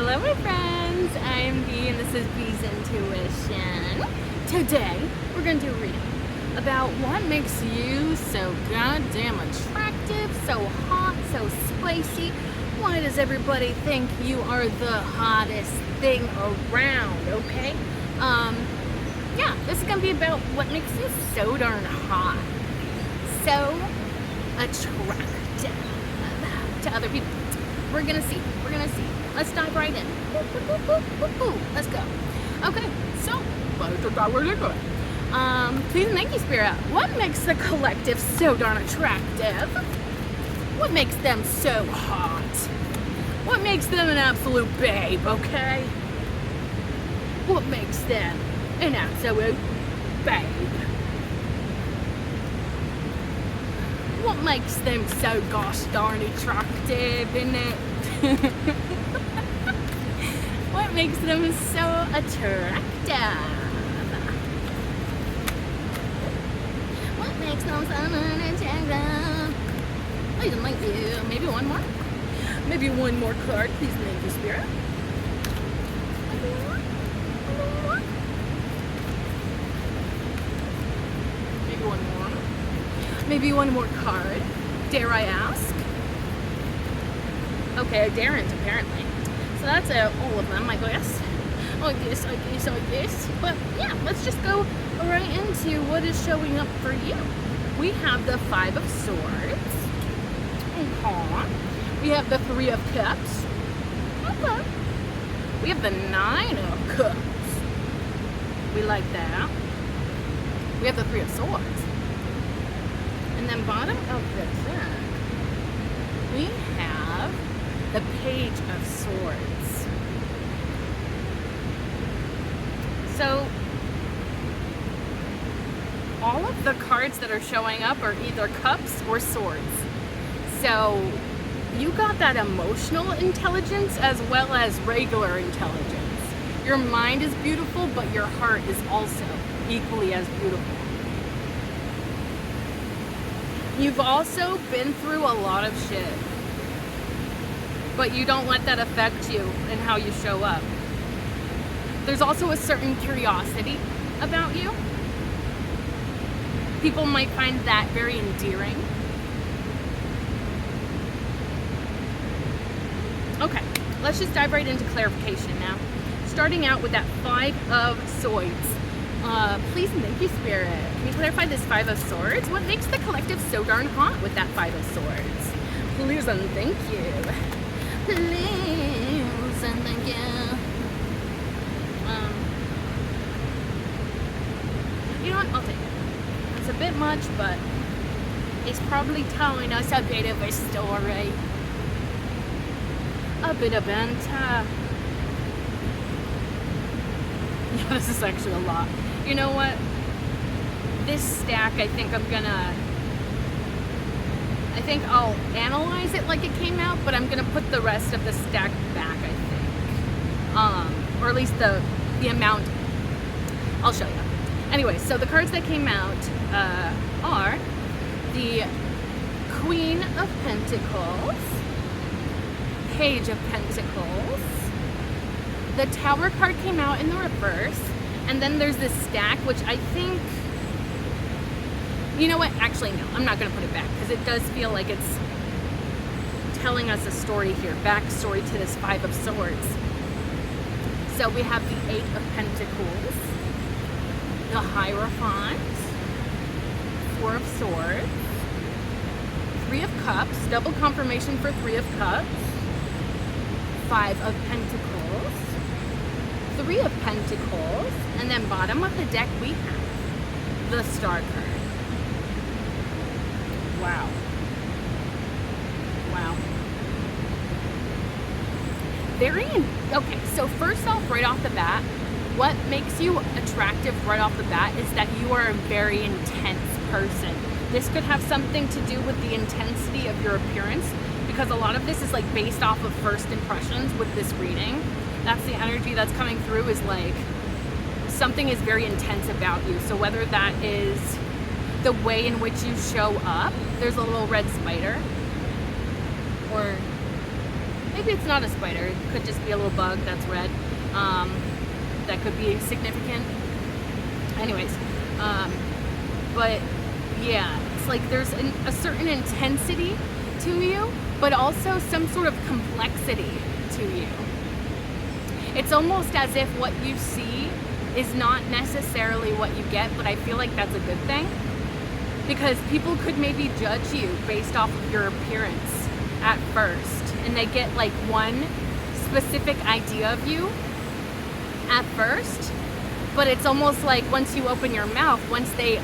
Hello my friends, I'm Bee and this is Bee's Intuition. Today we're going to do a reading about what makes you so goddamn attractive, so hot, so spicy. Why does everybody think you are the hottest thing around, okay? Yeah, this is going to be about what makes you so darn hot, so attractive to other people. We're gonna see. Let's dive right in. Let's go. Okay, so let's dive right into it. Please and thank you, Spirit. What makes the collective so darn attractive? What makes them so hot? What makes them an absolute babe, okay? What makes them an absolute babe? What makes them so gosh darn attractive, innit? What makes them so attractive? What makes them so attractive? Please and thank you. Maybe one more? Maybe one more card, please and thank you, Spirit. Maybe one more. Maybe one more card. Dare I ask? Okay, I daren't apparently. So that's all of them, I guess. I guess. But yeah, let's just go right into what is showing up for you. We have the Five of Swords. Okay. We have the Three of Cups. Okay. We have the Nine of Cups. We like that. We have the Three of Swords. And then bottom of the deck, we have the Page of Swords. So, all of the cards that are showing up are either cups or swords. So, you got that emotional intelligence as well as regular intelligence. Your mind is beautiful, but your heart is also equally as beautiful. You've also been through a lot of shit, but you don't let that affect you and how you show up. There's also a certain curiosity about you. People might find that very endearing. Okay, let's just dive right into clarification now. Starting out with that Five of Swords. Please and thank you, Spirit. Can you clarify this Five of Swords? What makes the collective so darn hot with that Five of Swords? Please and thank you. Please and thank you. You know what? I'll take it. It's a bit much, but it's probably telling us a bit of a story. A bit of banter. Yeah, this is actually a lot. You know what? This stack, I think I'll analyze it like it came out, but I'm gonna put the rest of the stack back, I think. Or at least the amount. I'll show you. Anyway, so the cards that came out are the Queen of Pentacles, Page of Pentacles, the Tower card came out in the reverse, and then there's this stack, which I think, you know what, actually no, I'm not going to put it back, because it does feel like it's telling us a story here, backstory to this Five of Swords. So we have the Eight of Pentacles, the Hierophant, Four of Swords, Three of Cups, double confirmation for Three of Cups, Five of Pentacles, Three of Pentacles, and then bottom of the deck we have the Star card. Wow. Okay, so first off, right off the bat, what makes you attractive right off the bat is that you are a very intense person. This could have something to do with the intensity of your appearance, because a lot of this is like based off of first impressions with this reading. That's the energy that's coming through, is like something is very intense about you. So whether that is the way in which you show up, there's a little red spider, or maybe it's not a spider. It could just be a little bug that's red. That could be significant. Anyways, but yeah, it's like there's a certain intensity to you, but also some sort of complexity to you. It's almost as if what you see is not necessarily what you get, but I feel like that's a good thing, because people could maybe judge you based off of your appearance at first, and they get like one specific idea of you at first, but it's almost like once you open your mouth, once they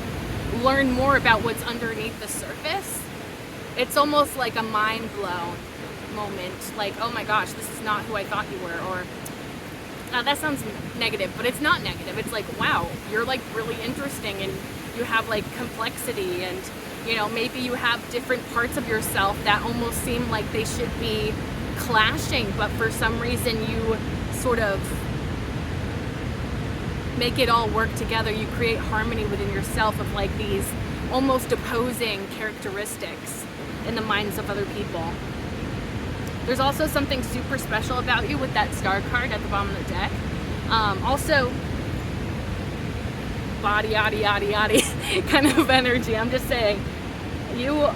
learn more about what's underneath the surface, it's almost like a mind blown moment, like, oh my gosh, this is not who I thought you were, or that sounds negative, but it's not negative. It's like, wow, you're like really interesting, and you have like complexity, and you know, maybe you have different parts of yourself that almost seem like they should be clashing, but for some reason you sort of make it all work together. You create harmony within yourself of like these almost opposing characteristics in the minds of other people. There's also something super special about you with that star card at the bottom of the deck. Also, body, yaddy, yaddy, yaddy kind of energy. I'm just saying, you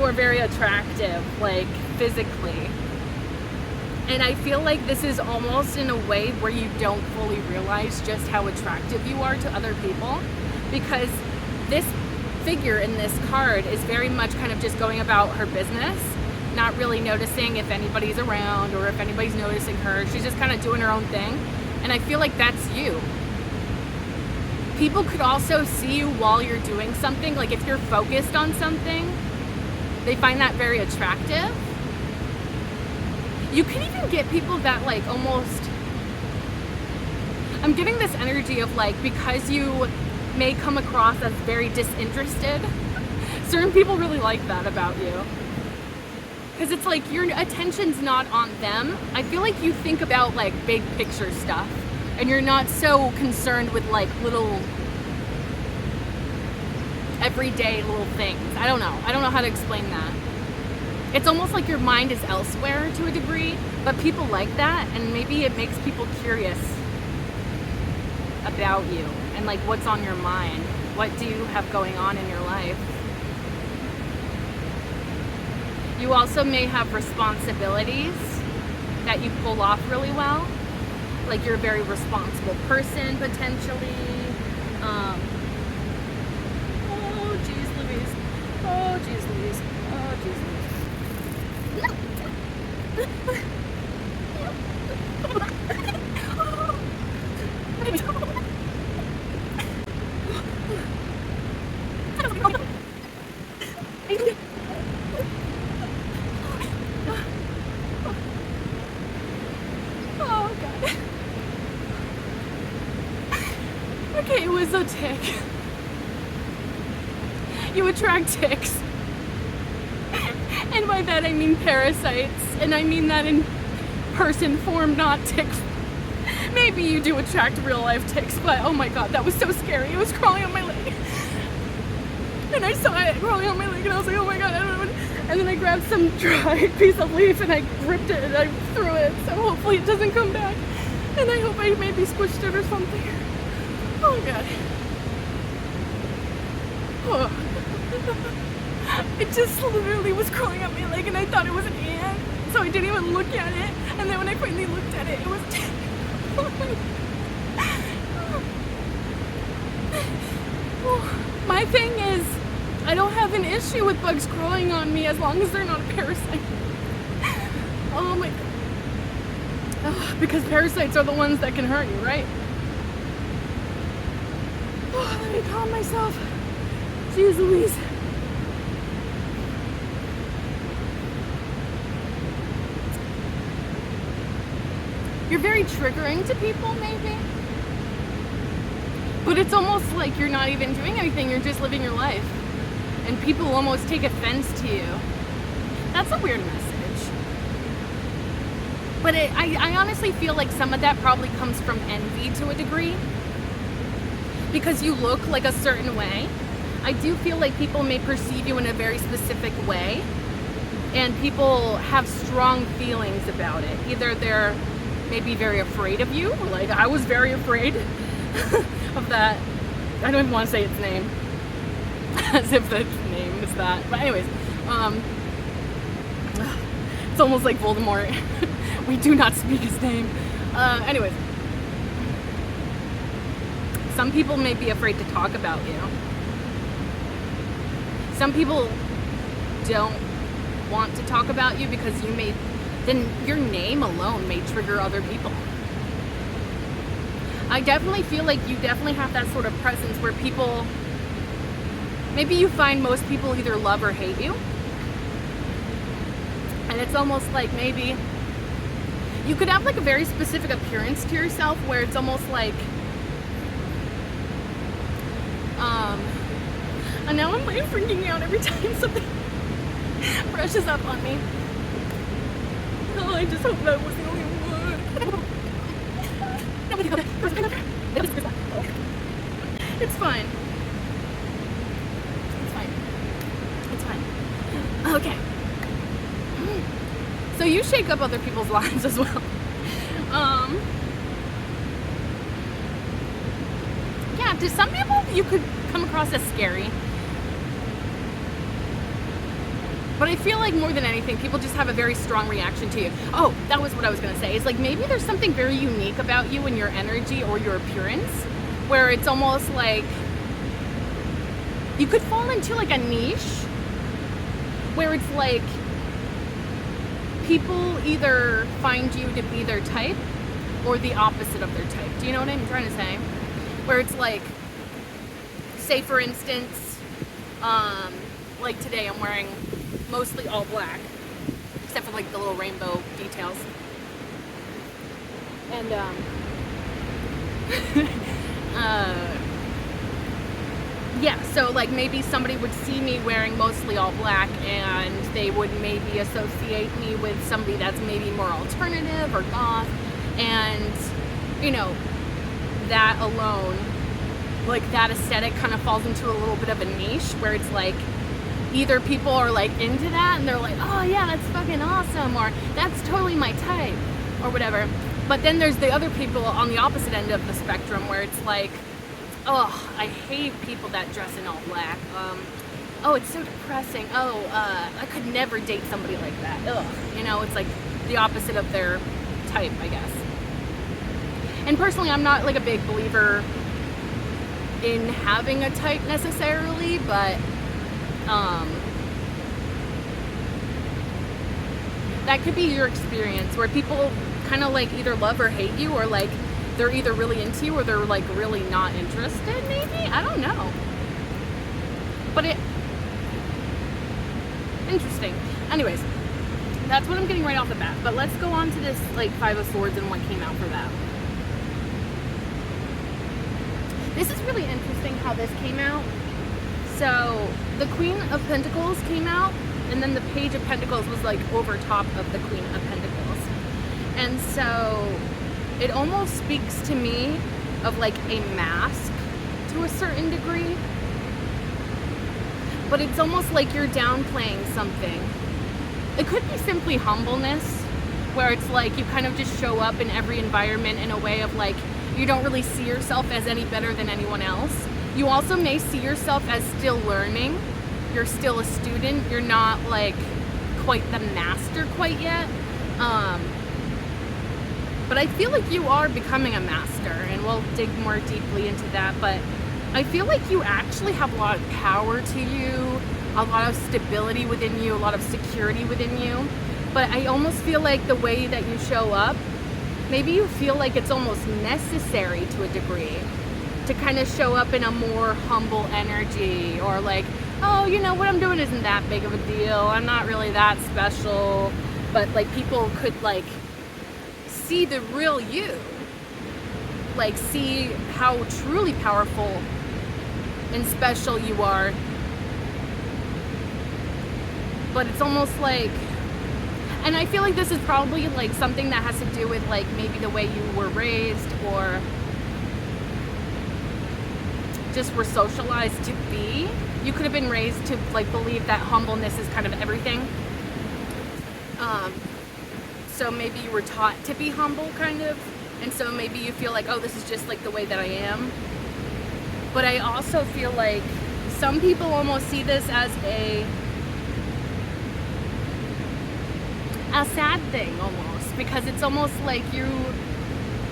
are very attractive, like physically. And I feel like this is almost in a way where you don't fully realize just how attractive you are to other people, because this figure in this card is very much kind of just going about her business, not really noticing if anybody's around or if anybody's noticing her. She's just kind of doing her own thing. And I feel like that's you. People could also see you while you're doing something. Like if you're focused on something, they find that very attractive. You can even get people that like almost, I'm getting this energy of like, because you may come across as very disinterested, certain people really like that about you. Because it's like your attention's not on them. I feel like you think about like big picture stuff, and you're not so concerned with like little everyday little things. I don't know how to explain that. It's almost like your mind is elsewhere to a degree, but people like that, and maybe it makes people curious about you and like what's on your mind. What do you have going on in your life? You also may have responsibilities that you pull off really well. Like you're a very responsible person, potentially. Oh, geez Louise. Oh, geez Louise. Oh, geez Louise. Oh, God. Okay, it was a tick. You attract ticks. And by that I mean parasites, and I mean that in person form, not tick. Maybe you do attract real life ticks, but oh my God, that was so scary. It was crawling on my leg. And I saw it crawling on my leg, and I was like, oh my God, I don't know. And then I grabbed some dry piece of leaf and I gripped it and I threw it, so hopefully it doesn't come back. And I hope I maybe squished it or something. Oh God. Oh. It just literally was crawling up my leg, and I thought it was an ant, so I didn't even look at it. And then when I finally looked at it, it was my thing is, I don't have an issue with bugs crawling on me as long as they're not a parasite. Oh my God. Because parasites are the ones that can hurt you, right? Oh, let me calm myself. Jeez Louise. You're very triggering to people, maybe. But it's almost like you're not even doing anything, you're just living your life. And people almost take offense to you. That's a weird message. But I honestly feel like some of that probably comes from envy to a degree. Because you look like a certain way. I do feel like people may perceive you in a very specific way. and people have strong feelings about it. Either they're maybe very afraid of you, like I was very afraid of that. I don't even want to say its name, as if the name is that. But anyways, it's almost like Voldemort. We do not speak his name. Anyways, some people may be afraid to talk about you. Some people don't want to talk about you because then your name alone may trigger other people. I definitely feel like you definitely have that sort of presence where people, maybe you find most people either love or hate you. And it's almost like maybe you could have like a very specific appearance to yourself where it's almost like, and now I'm like freaking out every time something brushes up on me. Oh, I just hope that was the only one. It's fine. It's fine. It's fine. Okay. So you shake up other people's lives as well. Yeah, to some people you could come across as scary. But I feel like more than anything, people just have a very strong reaction to you. Oh, that was what I was going to say. It's like maybe there's something very unique about you and your energy or your appearance where it's almost like you could fall into like a niche where it's like people either find you to be their type or the opposite of their type. Do you know what I'm trying to say? Where it's like, say for instance, like today I'm wearing mostly all black, except for like the little rainbow details. And yeah, so like maybe somebody would see me wearing mostly all black and they would maybe associate me with somebody that's maybe more alternative or goth, and you know, that alone, like that aesthetic kind of falls into a little bit of a niche where it's like either people are like into that and they're like, oh yeah, that's fucking awesome, or that's totally my type, or whatever. But then there's the other people on the opposite end of the spectrum where it's like, oh, I hate people that dress in all black. Oh, it's so depressing. Oh, I could never date somebody like that. Ugh. You know, it's like the opposite of their type, I guess. And personally, I'm not like a big believer in having a type necessarily, but that could be your experience where people kind of like either love or hate you, or like they're either really into you or they're like really not interested, maybe? I don't know. But interesting. Anyways, that's what I'm getting right off the bat. But let's go on to this like Five of Swords and what came out for that. This is really interesting how this came out. So the Queen of Pentacles came out, and then the Page of Pentacles was like over top of the Queen of Pentacles. And so it almost speaks to me of like a mask to a certain degree. But it's almost like you're downplaying something. It could be simply humbleness, where it's like you kind of just show up in every environment in a way of like you don't really see yourself as any better than anyone else. You also may see yourself as still learning. You're still a student. You're not like quite the master quite yet. But I feel like you are becoming a master, and we'll dig more deeply into that. But I feel like you actually have a lot of power to you, a lot of stability within you, a lot of security within you. But I almost feel like the way that you show up, maybe you feel like it's almost necessary to a degree to kind of show up in a more humble energy, or like, oh, you know, what I'm doing isn't that big of a deal. I'm not really that special. But like people could like see the real you, like see how truly powerful and special you are. But it's almost like, and I feel like this is probably like something that has to do with like maybe the way you were raised, or just were socialized to be. You could have been raised to like believe that humbleness is kind of everything. Um, so maybe you were taught to be humble, kind of, and so maybe you feel like, oh, this is just like the way that I am. But I also feel like some people almost see this as a sad thing, almost, because it's almost like you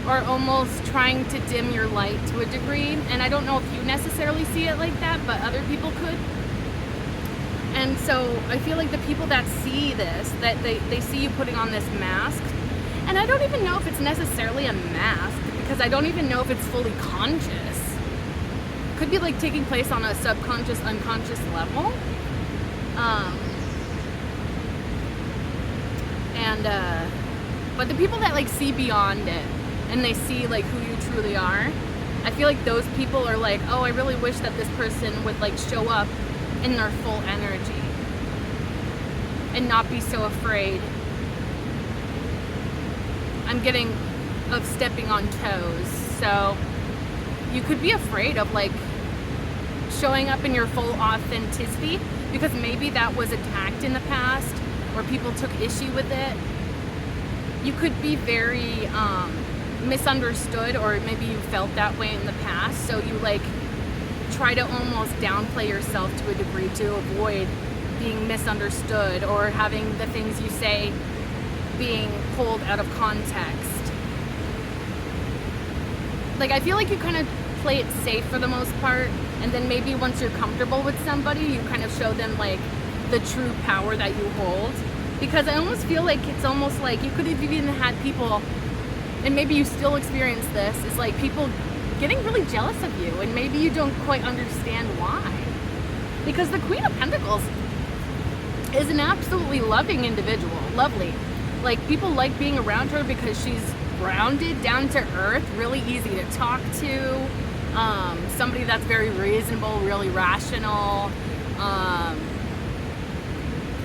are almost trying to dim your light to a degree. And I don't know if you necessarily see it like that, but other people could. And so I feel like the people that see this, that they see you putting on this mask, and I don't even know if it's necessarily a mask, because I don't even know if it's fully conscious. Could be like taking place on a subconscious, unconscious level. But the people that like see beyond it, and they see like who you truly are, I feel like those people are like, oh, I really wish that this person would like show up in their full energy and not be so afraid. I'm getting of stepping on toes. So you could be afraid of like showing up in your full authenticity, because maybe that was attacked in the past or people took issue with it. You could be very misunderstood, or maybe you felt that way in the past, so you like try to almost downplay yourself to a degree to avoid being misunderstood or having the things you say being pulled out of context. Like, I feel like you kind of play it safe for the most part, and then maybe once you're comfortable with somebody, you kind of show them like the true power that you hold. Because I almost feel like it's almost like you could have even had people, and maybe you still experience this, is like people getting really jealous of you, and maybe you don't quite understand why. Because the Queen of Pentacles is an absolutely loving individual, lovely. Like, people like being around her because she's grounded, down to earth, really easy to talk to, somebody that's very reasonable, really rational,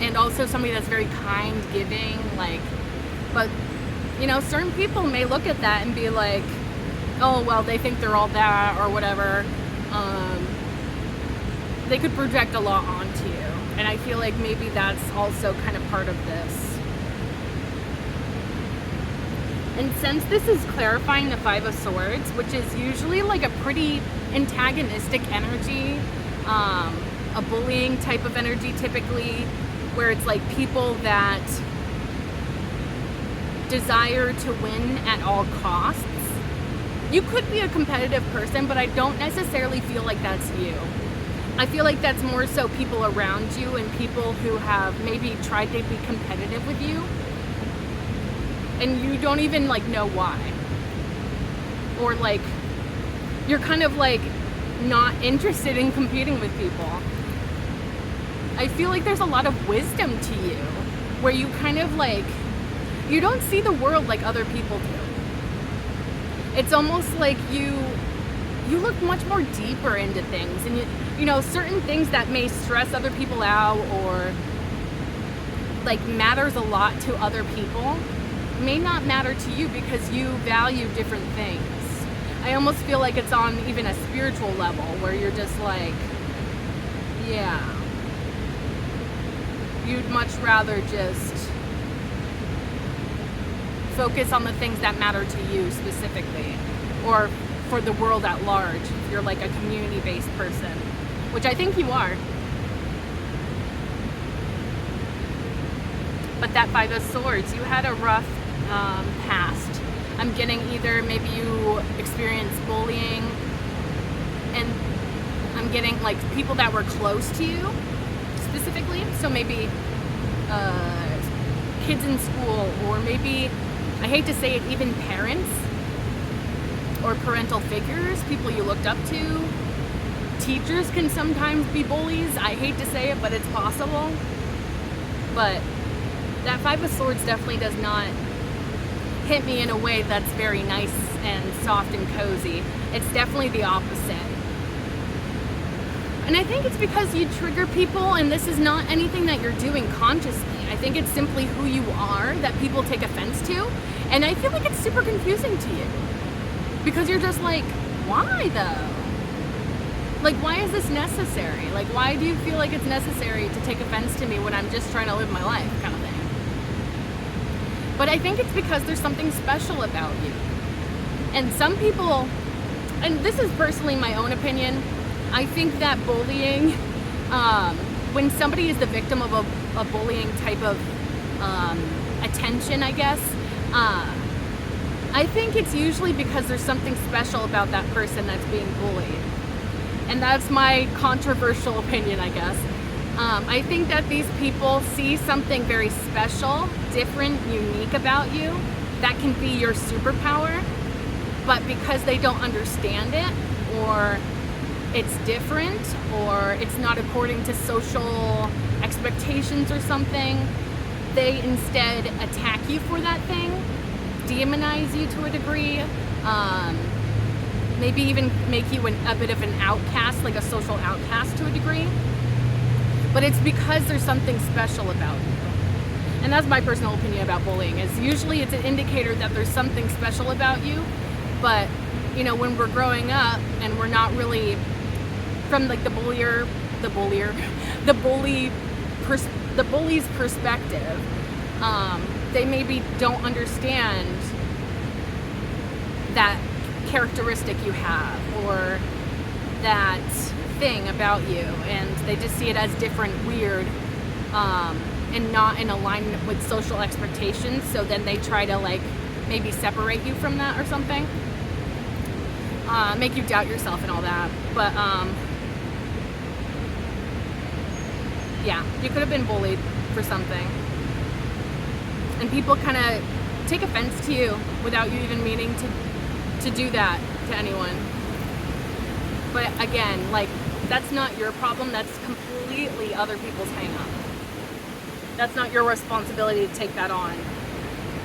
and also somebody that's very kind, giving, like, but, you know, certain people may look at that and be like, oh, well, they think they're all that, or whatever. They could project a lot onto you, and I feel like maybe that's also kind of part of this. And since this is clarifying the Five of Swords, which is usually like a pretty antagonistic energy, a bullying type of energy typically, where it's like people that desire to win at all costs. You could be a competitive person, but I don't necessarily feel like that's you. I feel like that's more so people around you and people who have maybe tried to be competitive with you, and you don't even like know why. Or like, you're kind of like not interested in competing with people. I feel like there's a lot of wisdom to you, where you kind of like, you don't see the world like other people do. It's almost like you look much more deeper into things, and you know, certain things that may stress other people out or like matters a lot to other people may not matter to you because you value different things. I almost feel like it's on even a spiritual level where you're just like, yeah, you'd much rather just focus on the things that matter to you specifically, or for the world at large. You're like a community-based person, which I think you are. But that Five of Swords, you had a rough past. I'm getting either maybe you experienced bullying, and I'm getting like people that were close to you specifically, so maybe kids in school, or maybe, I hate to say it, even parents or parental figures, people you looked up to. Teachers can sometimes be bullies. I hate to say it, but it's possible. But that Five of Swords definitely does not hit me in a way that's very nice and soft and cozy. It's definitely the opposite. And I think it's because you trigger people, and this is not anything that you're doing consciously. I think it's simply who you are that people take offense to. And I feel like it's super confusing to you, because you're just like, why though? Like, why is this necessary? Like, why do you feel like it's necessary to take offense to me when I'm just trying to live my life, kind of thing? But I think it's because there's something special about you. And some people, and this is personally my own opinion, I think that bullying, when somebody is the victim of a bullying type of attention, I guess, I think it's usually because there's something special about that person that's being bullied. And that's my controversial opinion, I guess. I think that these people see something very special, different, unique about you that can be your superpower, but because they don't understand it, or it's different, or it's not according to social expectations or something, they instead attack you for that thing, demonize you to a degree, maybe even make you a bit of an outcast, like a social outcast to a degree. But it's because there's something special about you. And that's my personal opinion about bullying, is usually it's an indicator that there's something special about you. But, you know, when we're growing up and we're not really from like the bully's perspective, they maybe don't understand that characteristic you have, or that thing about you, and they just see it as different, weird, and not in alignment with social expectations. So then they try to like maybe separate you from that or something, make you doubt yourself and all that. But yeah, you could have been bullied for something, and people kind of take offense to you without you even meaning to do that to anyone. But again, like, that's not your problem. That's completely other people's hang-up. That's not your responsibility to take that on,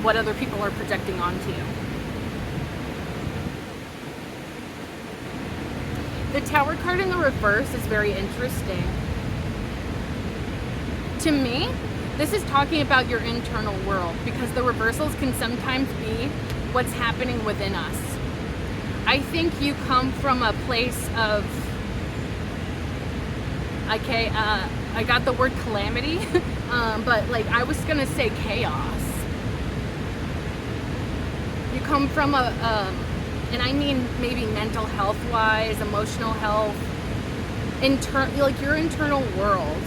what other people are projecting onto you. The Tower card in the reverse is very interesting. To me, this is talking about your internal world, because the reversals can sometimes be what's happening within us. I think you come from a place of, okay, I got the word calamity, but like I was gonna say chaos. You come from and I mean maybe mental health wise, emotional health, like your internal world.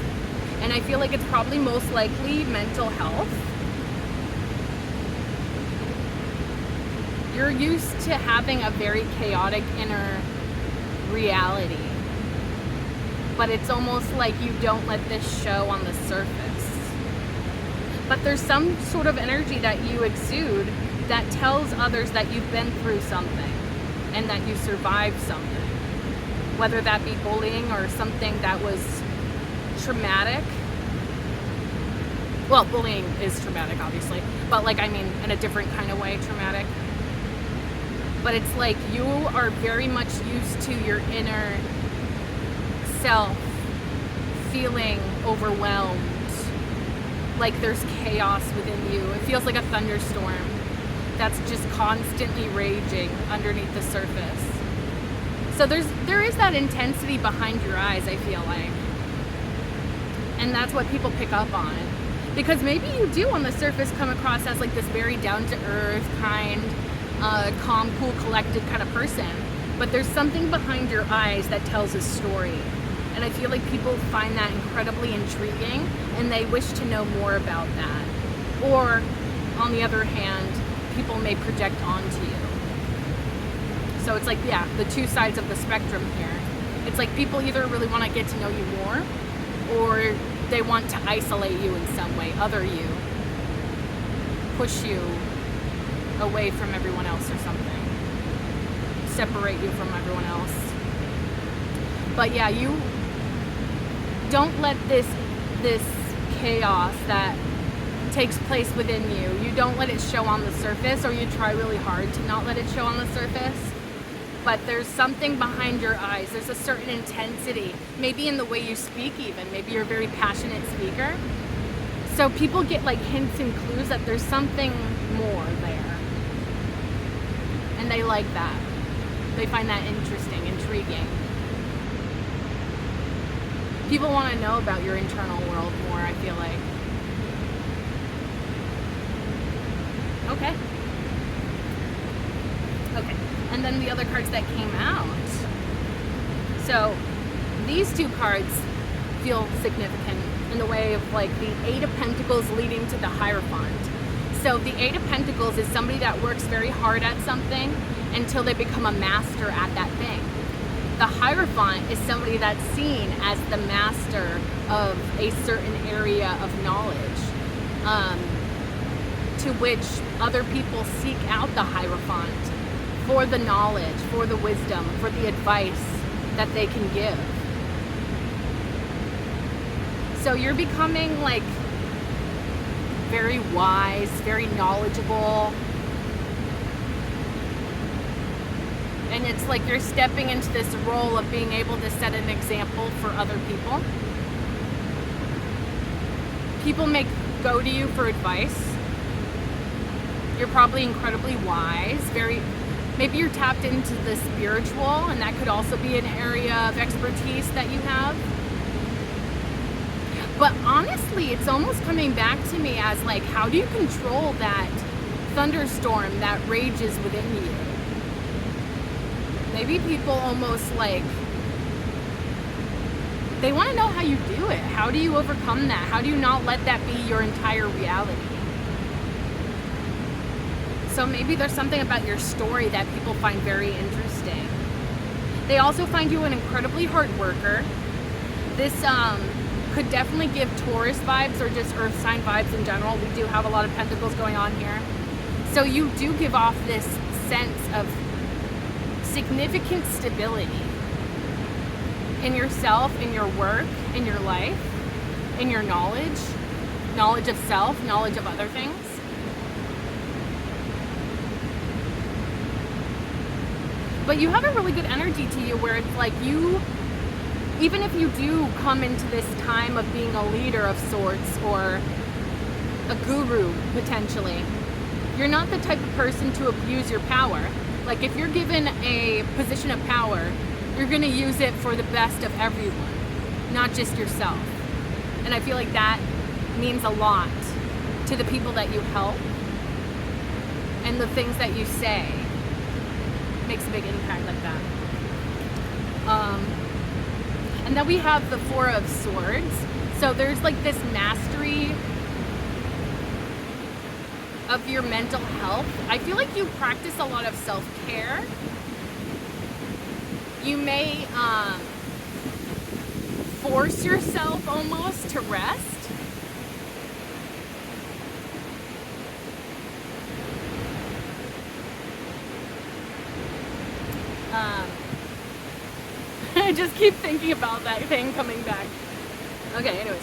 And I feel like it's probably most likely mental health. You're used to having a very chaotic inner reality, but it's almost like you don't let this show on the surface. But there's some sort of energy that you exude that tells others that you've been through something and that you survived something, whether that be bullying or something that was traumatic. Well, bullying is traumatic, obviously, but like, I mean, in a different kind of way, traumatic. But it's like you are very much used to your inner self feeling overwhelmed, like there's chaos within you. It feels like a thunderstorm that's just constantly raging underneath the surface. So there is that intensity behind your eyes, I feel like. And that's what people pick up on. Because maybe you do on the surface come across as like this very down-to-earth, kind, calm, cool, collected kind of person. But there's something behind your eyes that tells a story. And I feel like people find that incredibly intriguing, and they wish to know more about that. Or, on the other hand, people may project onto you. So it's like, yeah, the two sides of the spectrum here. It's like people either really want to get to know you more, or they want to isolate you in some way, other you, push you away from everyone else or something, separate you from everyone else. But yeah, you don't let this chaos that takes place within you don't let it show on the surface, or you try really hard to not let it show on the surface. But there's something behind your eyes. There's a certain intensity, maybe in the way you speak even. Maybe you're a very passionate speaker. So people get like hints and clues that there's something more there. And they like that. They find that interesting, intriguing. People want to know about your internal world more, I feel like. Okay. Okay. And then the other cards that came out. So these two cards feel significant in the way of like the Eight of Pentacles leading to the Hierophant. So the Eight of Pentacles is somebody that works very hard at something until they become a master at that thing. The Hierophant is somebody that's seen as the master of a certain area of knowledge, to which other people seek out the Hierophant for the knowledge, for the wisdom, for the advice that they can give. So you're becoming like very wise, very knowledgeable. And it's like you're stepping into this role of being able to set an example for other people. People may go to you for advice. You're probably incredibly wise, maybe you're tapped into the spiritual, and that could also be an area of expertise that you have. But honestly, it's almost coming back to me as like, how do you control that thunderstorm that rages within you? Maybe people almost like, they want to know how you do it. How do you overcome that? How do you not let that be your entire reality? So maybe there's something about your story that people find very interesting. They also find you an incredibly hard worker. This could definitely give Taurus vibes or just earth sign vibes in general. We do have a lot of pentacles going on here. So you do give off this sense of significant stability in yourself, in your work, in your life, in your knowledge of self, knowledge of other things. But you have a really good energy to you where it's like you, even if you do come into this time of being a leader of sorts or a guru potentially, you're not the type of person to abuse your power. Like if you're given a position of power, you're going to use it for the best of everyone, not just yourself. And I feel like that means a lot to the people that you help, and the things that you say makes a big impact like that. And then we have the Four of Swords. So there's like this mastery of your mental health. I feel like you practice a lot of self-care. You may force yourself almost to rest. I just keep thinking about that thing coming back. Okay, anyways.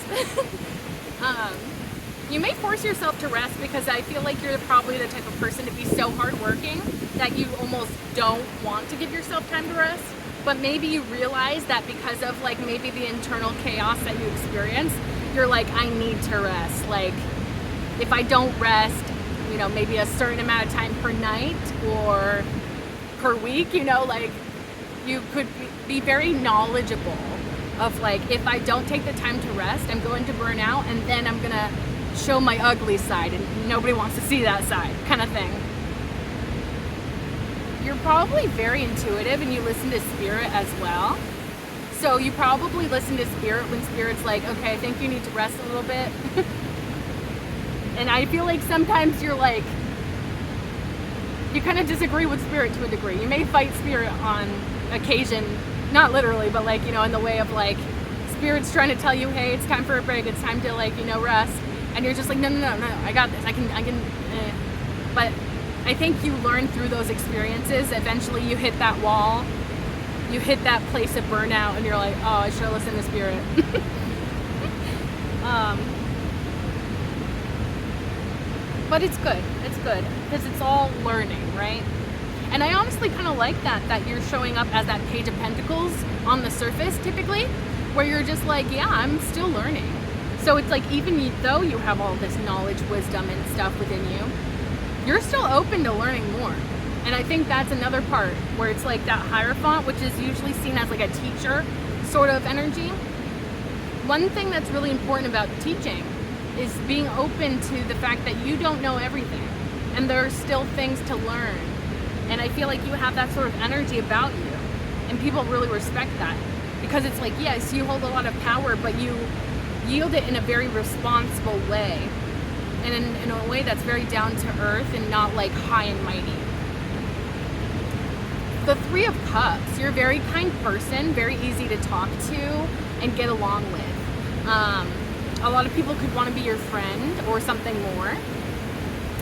You may force yourself to rest because I feel like you're probably the type of person to be so hardworking that you almost don't want to give yourself time to rest. But maybe you realize that because of like maybe the internal chaos that you experience, you're like, I need to rest. Like if I don't rest, you know, maybe a certain amount of time per night or per week, you know, like you could be very knowledgeable of like, if I don't take the time to rest, I'm going to burn out, and then I'm gonna show my ugly side and nobody wants to see that side kind of thing. You're probably very intuitive and you listen to spirit as well. So you probably listen to spirit when spirit's like, okay, I think you need to rest a little bit. And I feel like sometimes you're like, you kind of disagree with spirit to a degree. You may fight spirit on occasion, not literally, but like, you know, in the way of like, spirit's trying to tell you, hey, it's time for a break, it's time to like, you know, rest. And you're just like, no, I got this, I can. But I think you learn through those experiences. Eventually you hit that wall, you hit that place of burnout, and you're like, oh, I should have listened to spirit. But it's good, because it's all learning, right? And I honestly kind of like that you're showing up as that Page of Pentacles on the surface typically, where you're just like, yeah, I'm still learning. So it's like, even though you have all this knowledge, wisdom, and stuff within you, you're still open to learning more. And I think that's another part where it's like that Hierophant, which is usually seen as like a teacher sort of energy. One thing that's really important about teaching is being open to the fact that you don't know everything. and there are still things to learn. And I feel like you have that sort of energy about you, and people really respect that, because it's like, yes, you hold a lot of power, but you yield it in a very responsible way, and in a way that's very down to earth and not like high and mighty. The Three of Cups, you're a very kind person, very easy to talk to and get along with. A lot of people could want to be your friend or something more.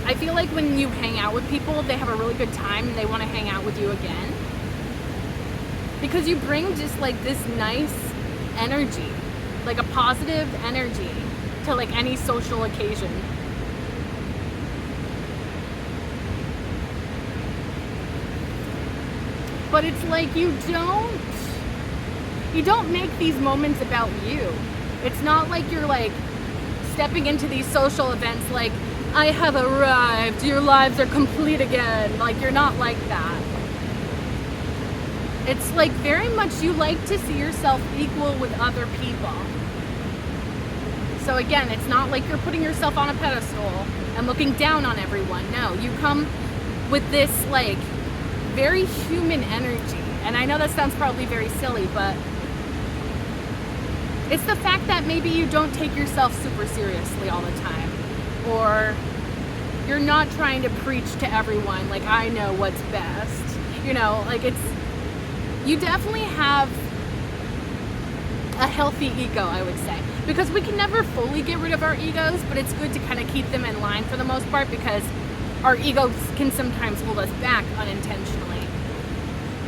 I feel like when you hang out with people, they have a really good time and they want to hang out with you again. Because you bring just like this nice energy, like a positive energy to like any social occasion. But it's like you don't make these moments about you. It's not like you're like stepping into these social events like, I have arrived, your lives are complete again. Like, you're not like that. It's like very much you like to see yourself equal with other people. So again, it's not like you're putting yourself on a pedestal and looking down on everyone. No, you come with this like very human energy. And I know that sounds probably very silly, but it's the fact that maybe you don't take yourself super seriously all the time. Or you're not trying to preach to everyone like, I know what's best. You know, like you definitely have a healthy ego, I would say. Because we can never fully get rid of our egos, but it's good to kind of keep them in line for the most part, because our egos can sometimes hold us back unintentionally.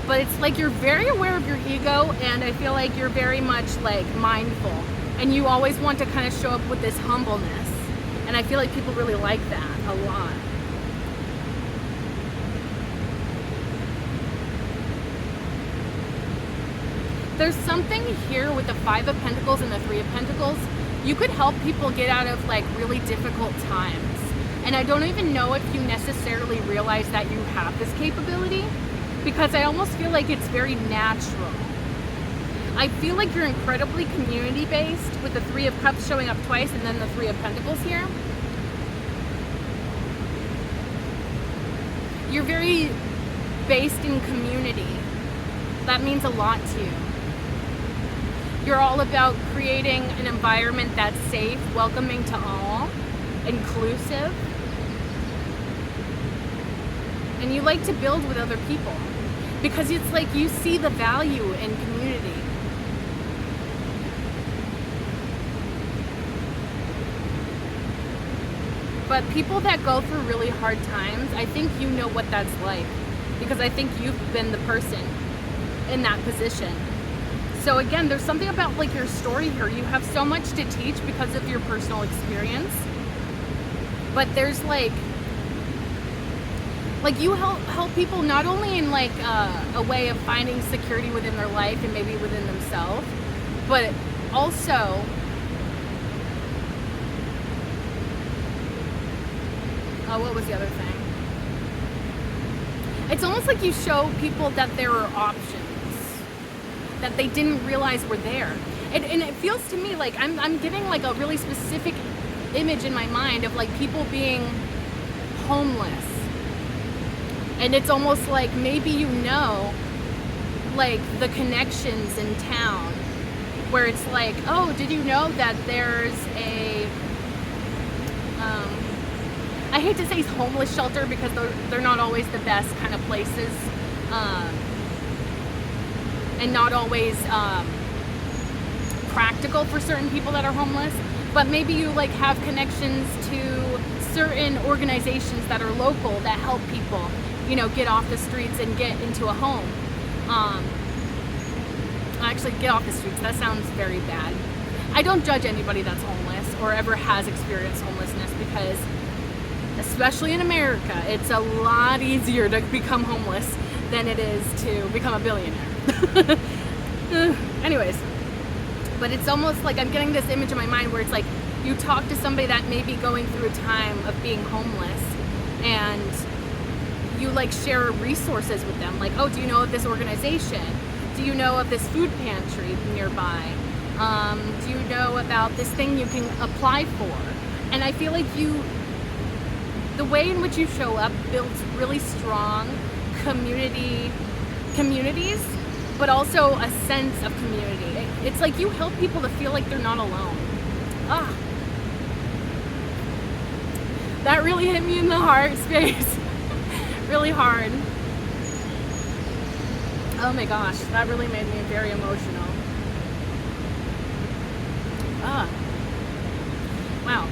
But it's like you're very aware of your ego, and I feel like you're very much like mindful, and you always want to kind of show up with this humbleness. And I feel like people really like that a lot. There's something here with the Five of Pentacles and the Three of Pentacles. You could help people get out of like really difficult times. And I don't even know if you necessarily realize that you have this capability, because I almost feel like it's very natural. I feel like you're incredibly community-based with the Three of Cups showing up twice and then the Three of Pentacles here. You're very based in community. That means a lot to you. You're all about creating an environment that's safe, welcoming to all, inclusive. And you like to build with other people, because it's like you see the value in community. But people that go through really hard times, I think you know what that's like, because I think you've been the person in that position. So again, there's something about like your story here. You have so much to teach because of your personal experience. But there's like you help people not only in like a way of finding security within their life and maybe within themselves, but also what was the other thing? It's almost like you show people that there are options that they didn't realize were there. And it feels to me like I'm getting like a really specific image in my mind of like people being homeless. And it's almost like maybe you know like the connections in town where it's like, oh, did you know that there's a I hate to say homeless shelter, because they're not always the best kind of places, and not always practical for certain people that are homeless. But maybe you like have connections to certain organizations that are local that help people, you know, get off the streets and get into a home. Actually, get off the streets, that sounds very bad. I don't judge anybody that's homeless or ever has experienced homelessness, because especially in America, it's a lot easier to become homeless than it is to become a billionaire. Anyways, but it's almost like I'm getting this image in my mind where it's like you talk to somebody that may be going through a time of being homeless, and you like share resources with them. Like, oh, do you know of this organization? Do you know of this food pantry nearby? Do you know about this thing you can apply for? And I feel like the way in which you show up builds really strong communities, but also a sense of community. It's like you help people to feel like they're not alone. Ah, that really hit me in the heart space. Really hard. Oh my gosh, that really made me very emotional. Wow.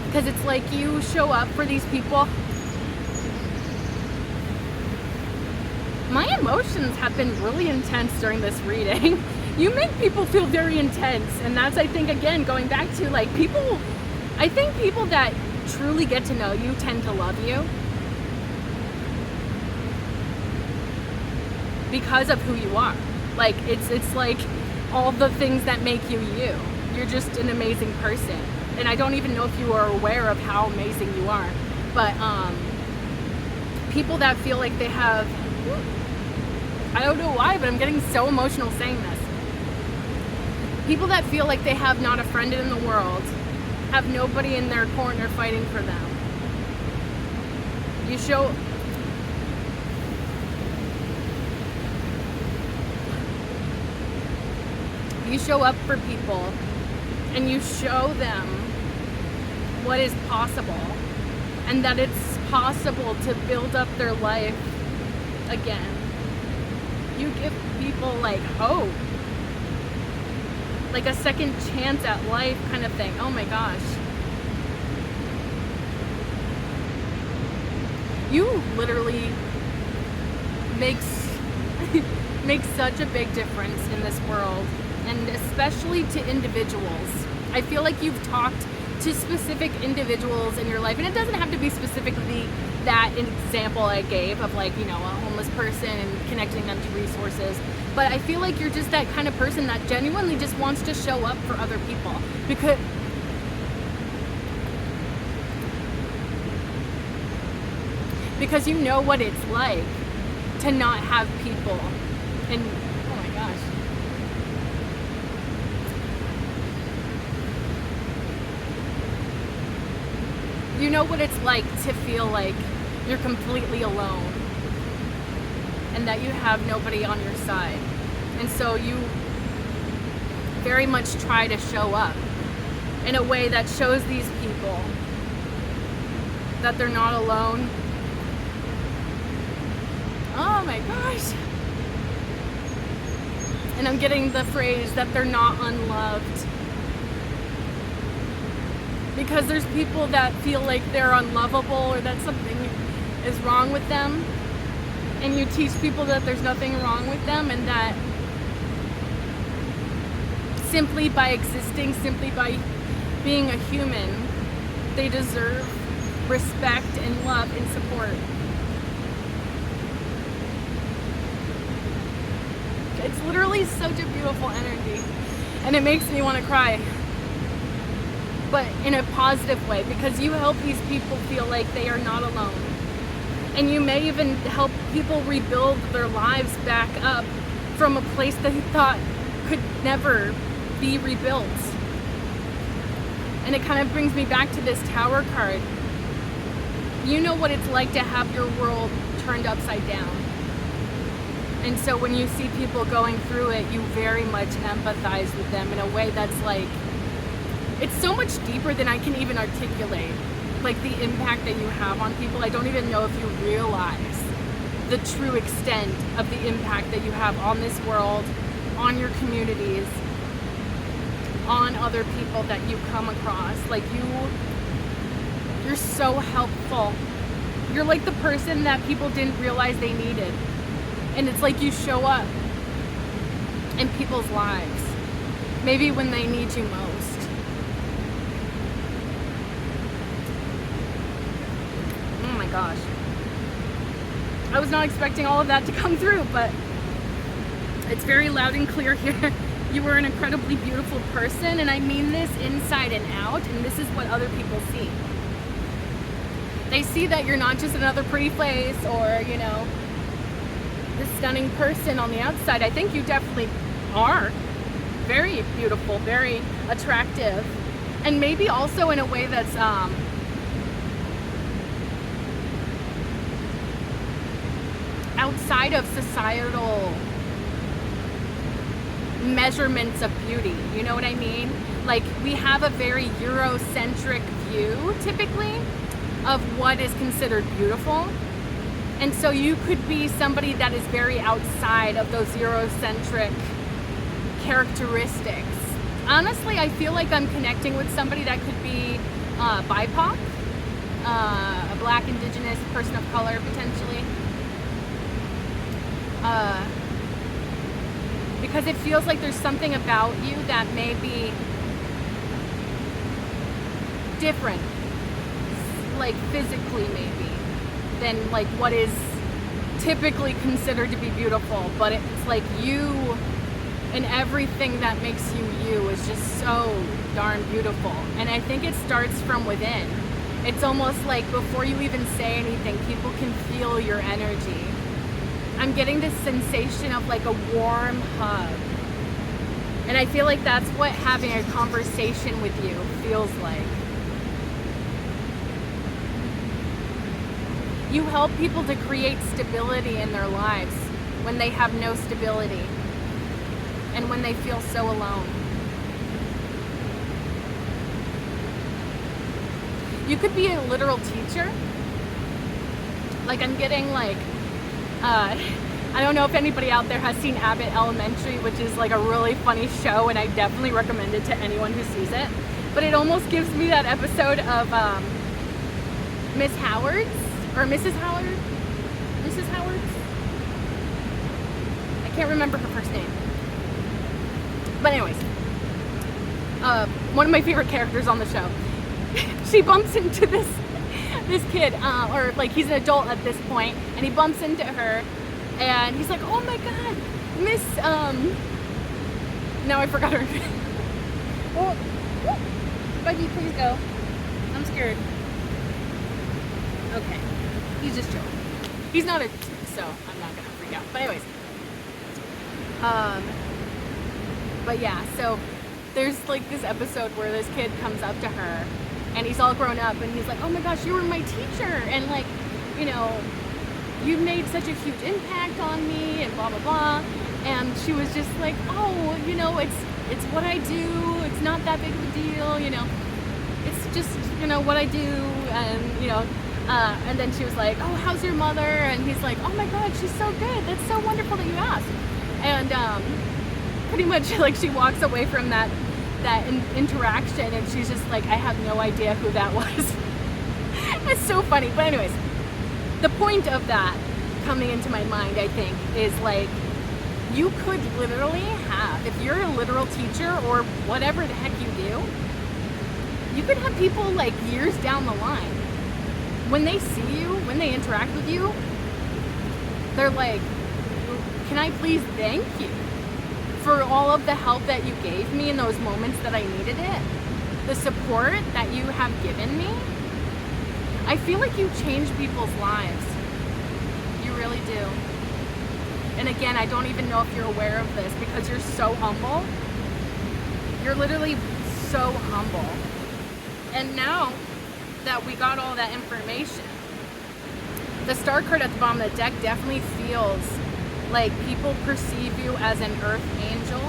Because it's like you show up for these people. My emotions have been really intense during this reading. You make people feel very intense, and that's, I think, again, going back to like people, I think people that truly get to know you tend to love you because of who you are. Like it's like all the things that make you you. You're just an amazing person. And I don't even know if you are aware of how amazing you are. But people that feel like they have, I don't know why, but I'm getting so emotional saying this. People that feel like they have not a friend in the world, have nobody in their corner fighting for them. You show up for people and you show them what is possible and that it's possible to build up their life again. You give people like hope, like a second chance at life kind of thing. Oh my gosh. You literally makes such a big difference in this world, and especially to individuals. I feel like you've talked to specific individuals in your life, and it doesn't have to be specifically that example I gave of like, you know, a homeless person and connecting them to resources, but I feel like you're just that kind of person that genuinely just wants to show up for other people because you know what it's like to not have people. And oh my gosh, you know what it's like to feel like you're completely alone and that you have nobody on your side. And so you very much try to show up in a way that shows these people that they're not alone. Oh my gosh. And I'm getting the phrase that they're not unloved. Because there's people that feel like they're unlovable or that something is wrong with them. And you teach people that there's nothing wrong with them and that simply by existing, simply by being a human, they deserve respect and love and support. It's literally such a beautiful energy, and it makes me want to cry, but in a positive way, because you help these people feel like they are not alone. And you may even help people rebuild their lives back up from a place that they thought could never be rebuilt. And it kind of brings me back to this Tower card. You know what it's like to have your world turned upside down. And so when you see people going through it, you very much empathize with them in a way that's like, it's so much deeper than I can even articulate. Like the impact that you have on people. I don't even know if you realize the true extent of the impact that you have on this world, on your communities, on other people that you come across. Like you're so helpful. You're like the person that people didn't realize they needed. And it's like you show up in people's lives, maybe when they need you most. Oh my gosh. I was not expecting all of that to come through, but it's very loud and clear here. You are an incredibly beautiful person, and I mean this inside and out, and this is what other people see. They see that you're not just another pretty face or, you know, this stunning person on the outside. I think you definitely are very beautiful, very attractive, and maybe also in a way that's outside of societal measurements of beauty. You know what I mean? Like, we have a very Eurocentric view typically of what is considered beautiful. And so you could be somebody that is very outside of those Eurocentric characteristics. Honestly, I feel like I'm connecting with somebody that could be BIPOC, a Black, Indigenous, person of color potentially. Because it feels like there's something about you that may be different, like physically maybe, than like what is typically considered to be beautiful. But it's like you and everything that makes you you is just so darn beautiful. And I think it starts from within. It's almost like before you even say anything, people can feel your energy. I'm getting this sensation of like a warm hug. And I feel like that's what having a conversation with you feels like. You help people to create stability in their lives when they have no stability and when they feel so alone. You could be a literal teacher. Like, I'm getting like, I don't know if anybody out there has seen Abbott Elementary, which is like a really funny show, and I definitely recommend it to anyone who sees it. But it almost gives me that episode of Miss Howard's, or Mrs. Howard? Mrs. Howard's? I can't remember her first name. But anyways, one of my favorite characters on the show. She bumps into this kid, or like he's an adult at this point, and he bumps into her, and he's like, "Oh my God, Miss," now I forgot her name. Oh, Buggy, please go. I'm scared. Okay, he's just joking. He's not a, so I'm not gonna freak out. But anyways, but yeah, so there's like this episode where this kid comes up to her, and he's all grown up, and he's like, "Oh my gosh, you were my teacher, and like, you know, you made such a huge impact on me," and blah blah blah. And she was just like, "Oh, you know, it's what I do. It's not that big of a deal, you know. It's just, you know, what I do." And you know, and then she was like, "Oh, how's your mother?" And he's like, "Oh my God, she's so good. That's so wonderful that you asked." And pretty much like she walks away from that interaction, and she's just like, "I have no idea who that was." It's so funny. But anyways, the point of that coming into my mind, I think, is like, you could literally have, if you're a literal teacher or whatever the heck you do, you could have people like years down the line, when they see you, when they interact with you, they're like, "Can I please thank you for all of the help that you gave me in those moments that I needed it, the support that you have given me." I feel like you change people's lives. You really do. And again, I don't even know if you're aware of this because you're so humble. You're literally so humble. And now that we got all that information, the star card at the bottom of the deck definitely feels like people perceive you as an earth angel,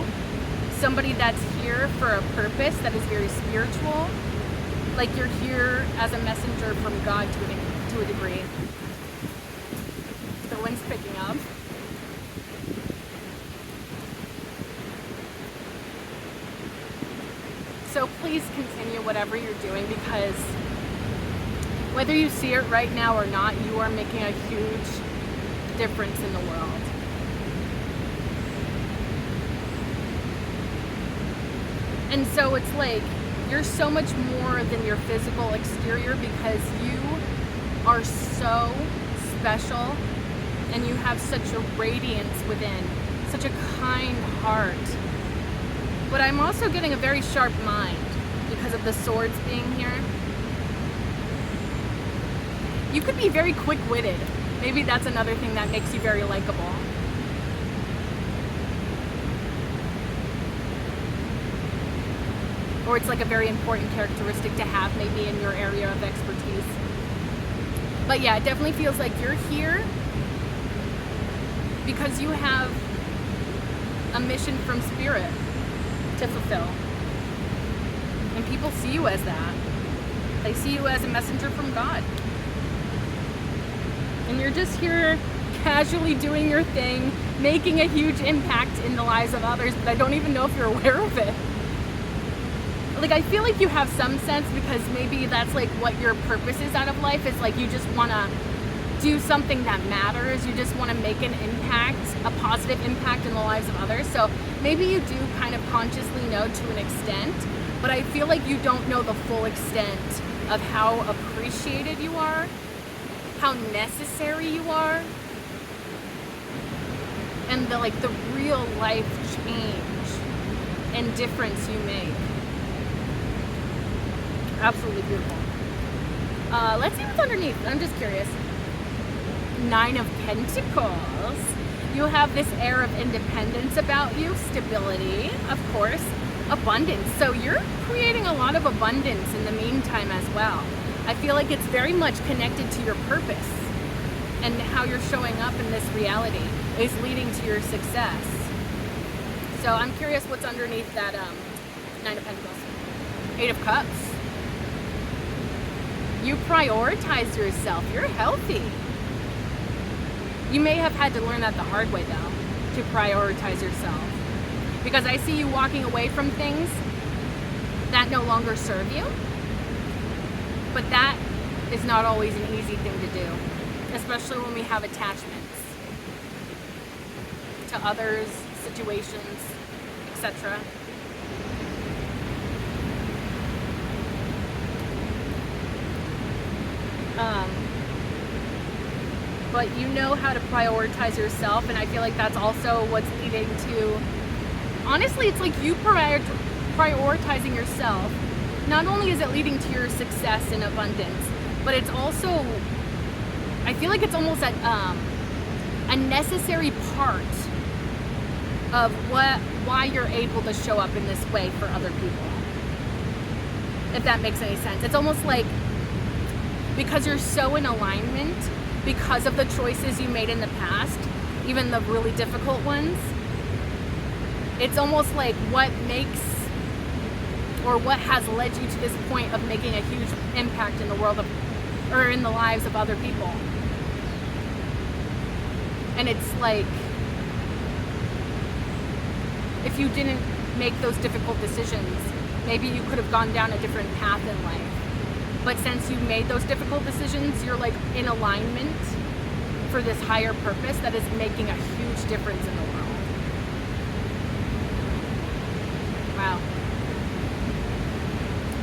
somebody that's here for a purpose that is very spiritual, like you're here as a messenger from God to a degree. The wind's picking up. So please continue whatever you're doing, because whether you see it right now or not, you are making a huge difference in the world. And so it's like, you're so much more than your physical exterior, because you are so special and you have such a radiance within, such a kind heart. But I'm also getting a very sharp mind because of the swords being here. You could be very quick-witted. Maybe that's another thing that makes you very likable. Or it's like a very important characteristic to have maybe in your area of expertise. But yeah, it definitely feels like you're here because you have a mission from Spirit to fulfill. And people see you as that. They see you as a messenger from God. And you're just here casually doing your thing, making a huge impact in the lives of others, but I don't even know if you're aware of it. Like, I feel like you have some sense, because maybe that's like what your purpose is out of life. It's like you just want to do something that matters. You just want to make an impact, a positive impact in the lives of others. So maybe you do kind of consciously know to an extent, but I feel like you don't know the full extent of how appreciated you are, how necessary you are, and the real life change and difference you make. Absolutely beautiful. Let's see what's underneath. I'm just curious. 9 of Pentacles. You have this air of independence about you, stability, of course, abundance. So you're creating a lot of abundance in the meantime as well. I feel like it's very much connected to your purpose, and how you're showing up in this reality is leading to your success. So I'm curious what's underneath that 9 of Pentacles. 8 of Cups. You prioritize yourself. You're healthy. You may have had to learn that the hard way, though, to prioritize yourself. Because I see you walking away from things that no longer serve you. But that is not always an easy thing to do, especially when we have attachments to others, situations, etc. But you know how to prioritize yourself, and I feel like that's also what's leading to, honestly, it's like you prioritizing yourself. Not only is it leading to your success and abundance, but it's also, I feel like it's almost a necessary part of why you're able to show up in this way for other people. If that makes any sense. It's almost like, because you're so in alignment, because of the choices you made in the past, even the really difficult ones, it's almost like what makes, or what has led you to this point of making a huge impact in the world of, or in the lives of other people. And it's like, if you didn't make those difficult decisions, maybe you could have gone down a different path in life. But since you made those difficult decisions, you're like in alignment for this higher purpose that is making a huge difference in the world. Wow.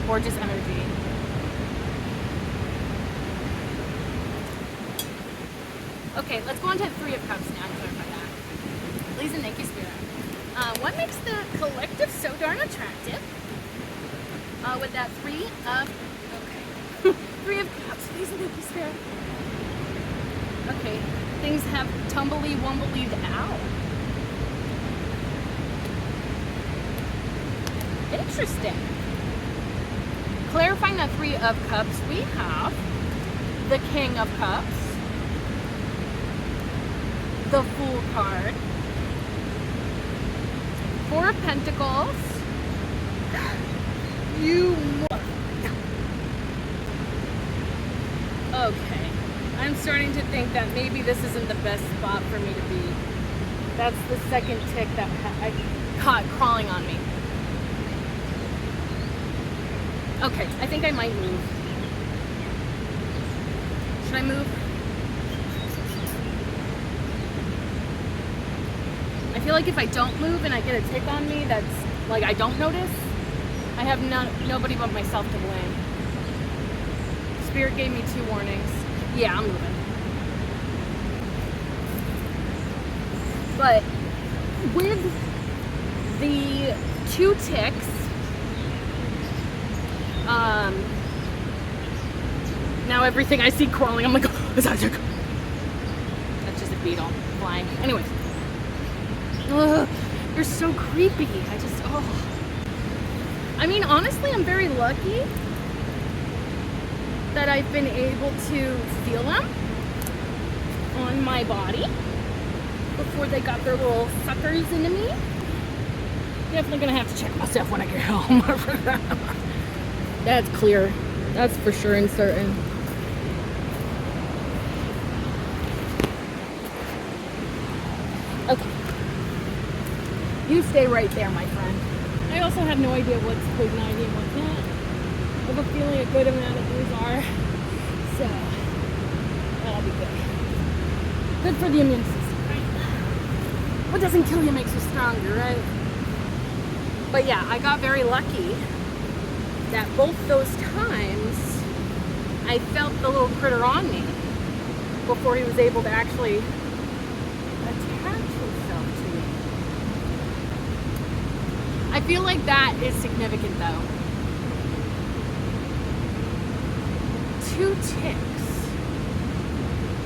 Gorgeous energy. Okay, let's go on to the 3 of Cups now and clarify that. Please and thank you, Spirit. What makes the collective so darn attractive? With that 3 of... Okay. 3 of Cups, please and thank you, Spirit. Okay, things have tumbly-wumblied out. Interesting. Clarifying that 3 of Cups, we have the King of Cups, the Fool card, 4 of Pentacles, Okay, I'm starting to think that maybe this isn't the best spot for me to be. That's the second tick that I caught crawling on me. Okay, I think I might move. Should I move? I feel like if I don't move and I get a tick on me that's like I don't notice, I have nobody but myself to blame. Spirit gave me 2 warnings. Yeah, I'm moving. But with the 2 ticks, now everything I see crawling, I'm like, oh, is that a tick? That's just a beetle flying. Anyways. Ugh, they're so creepy. I mean, honestly, I'm very lucky that I've been able to feel them on my body. before they got their little suckers into me. Definitely gonna have to check myself when I get home. That's clear. That's for sure and certain. Okay. You stay right there, my friend. I also have no idea what's poison ivy and what's not. I have a feeling a good amount of these are. So, that'll be good. Good for the immune system, right? What doesn't kill you makes you stronger, right? But yeah, I got very lucky that both those times I felt the little critter on me before he was able to actually attach himself to me. I feel like that is significant though. 2 ticks.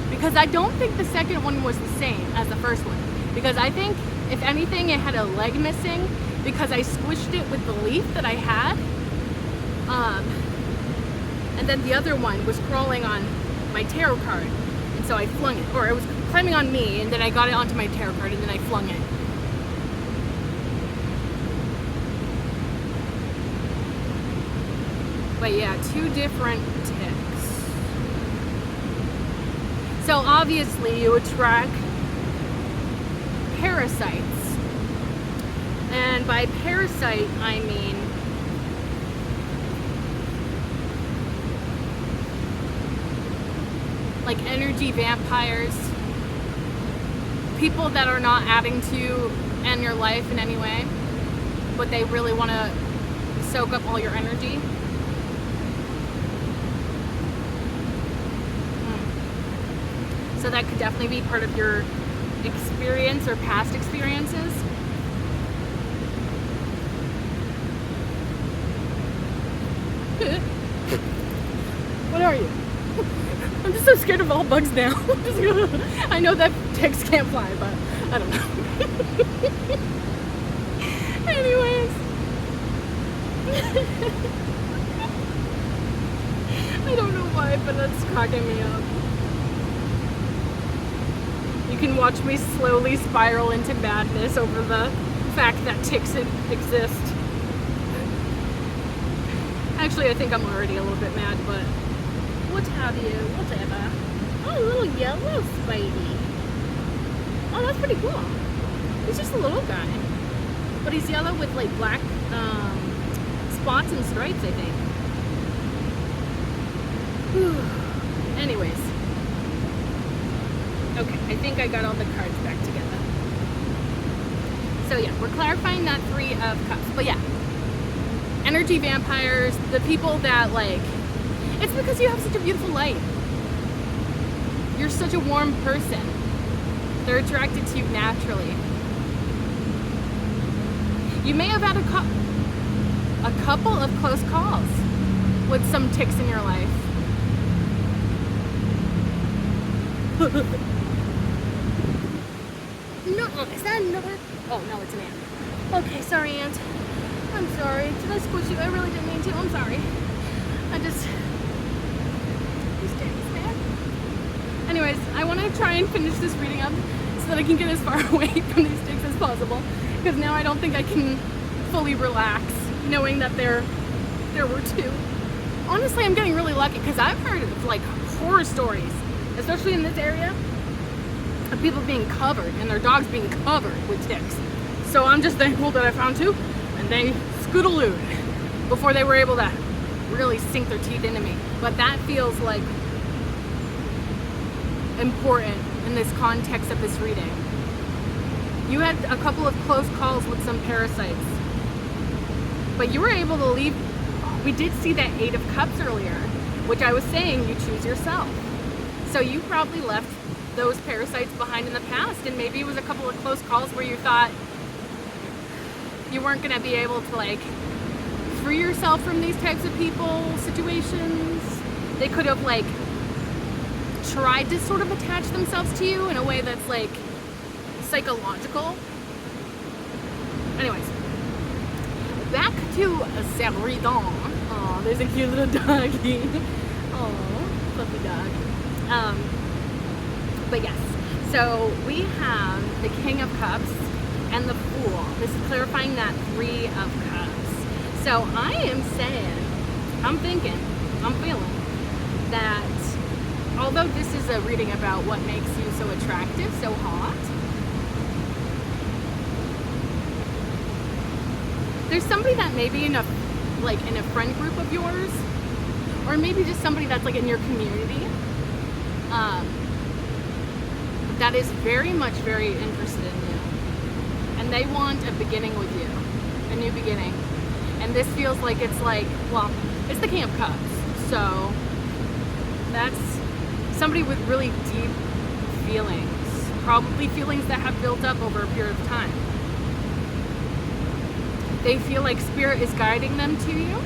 Because I don't think the second one was the same as the first one. Because I think, if anything, it had a leg missing because I squished it with the leaf that I had. And then the other one was crawling on my tarot card. And so I flung it. Or it was climbing on me, and then I got it onto my tarot card, and then I flung it. But yeah, 2 different ticks. So obviously you attract parasites. And by parasite, I mean like energy vampires, people that are not adding to you and your life in any way, but they really want to soak up all your energy. So that could definitely be part of your experience or past experiences. What are you? I'm just so scared of all bugs now. I know that ticks can't fly, but I don't know. Anyways. I don't know why, but that's cracking me up. You can watch me slowly spiral into madness over the fact that ticks exist. Actually, I think I'm already a little bit mad, but what have you? Whatever. Oh, a little yellow Spidey. Oh, that's pretty cool. He's just a little guy. But he's yellow with like black spots and stripes, I think. Whew. Anyways. Okay, I think I got all the cards back together. So yeah, we're clarifying that 3 of Cups. But yeah, energy vampires, the people that like, it's because you have such a beautiful light. You're such a warm person. They're attracted to you naturally. You may have had a couple of close calls with some ticks in your life. No, is that another? Oh, no, it's an ant. Okay, sorry, ant. I'm sorry. Did I squish you? I really didn't mean to. I'm sorry. Anyways, I want to try and finish this reading up so that I can get as far away from these ticks as possible. Because now I don't think I can fully relax knowing that there were 2. Honestly, I'm getting really lucky because I've heard of like horror stories, especially in this area, of people being covered and their dogs being covered with ticks. So I'm just thankful that I found 2, and they scootalooed before they were able to really sink their teeth into me. But that feels like important in this context of this reading. You had a couple of close calls with some parasites, but you were able to leave. We did see that 8 of Cups earlier, which I was saying you choose yourself. So you probably left those parasites behind in the past, and maybe it was a couple of close calls where you thought you weren't going to be able to like free yourself from these types of people, situations. They could have like tried to sort of attach themselves to you in a way that's like psychological. Anyways, back to Ceridon. Oh, there's a cute little doggy. Oh, fluffy dog. But yes, So we have the King of Cups and the Fool. This is clarifying that Three of Cups. So I am saying, I'm feeling that although this is a reading about what makes you so attractive, so hot, there's somebody that maybe in a friend group of yours, or maybe just somebody that's like in your community, that is very interested in you, and they want a beginning with you, a new beginning. And this feels like it's the King of Cups, so that's somebody with really deep feelings, probably feelings that have built up over a period of time. They feel like Spirit is guiding them to you.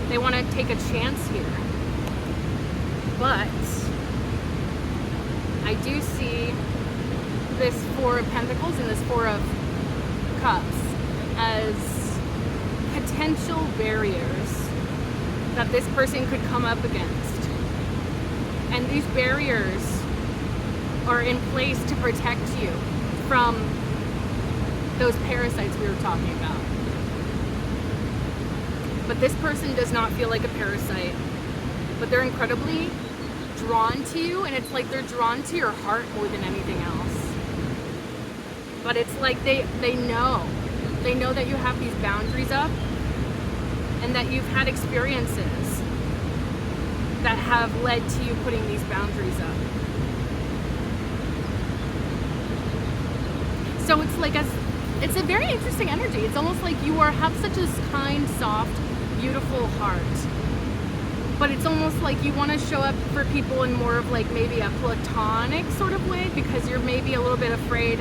They want to take a chance here. But I do see this Four of Pentacles and this Four of Cups as potential barriers that this person could come up against. And these barriers are in place to protect you from those parasites we were talking about. But this person does not feel like a parasite, but they're incredibly drawn to you, and it's like they're drawn to your heart more than anything else. But it's like they know that you have these boundaries up, and that you've had experiences that have led to you putting these boundaries up. So it's a very interesting energy. It's almost like you have such a kind, soft, beautiful heart. But it's almost like you want to show up for people in more of like maybe a platonic sort of way, because you're maybe a little bit afraid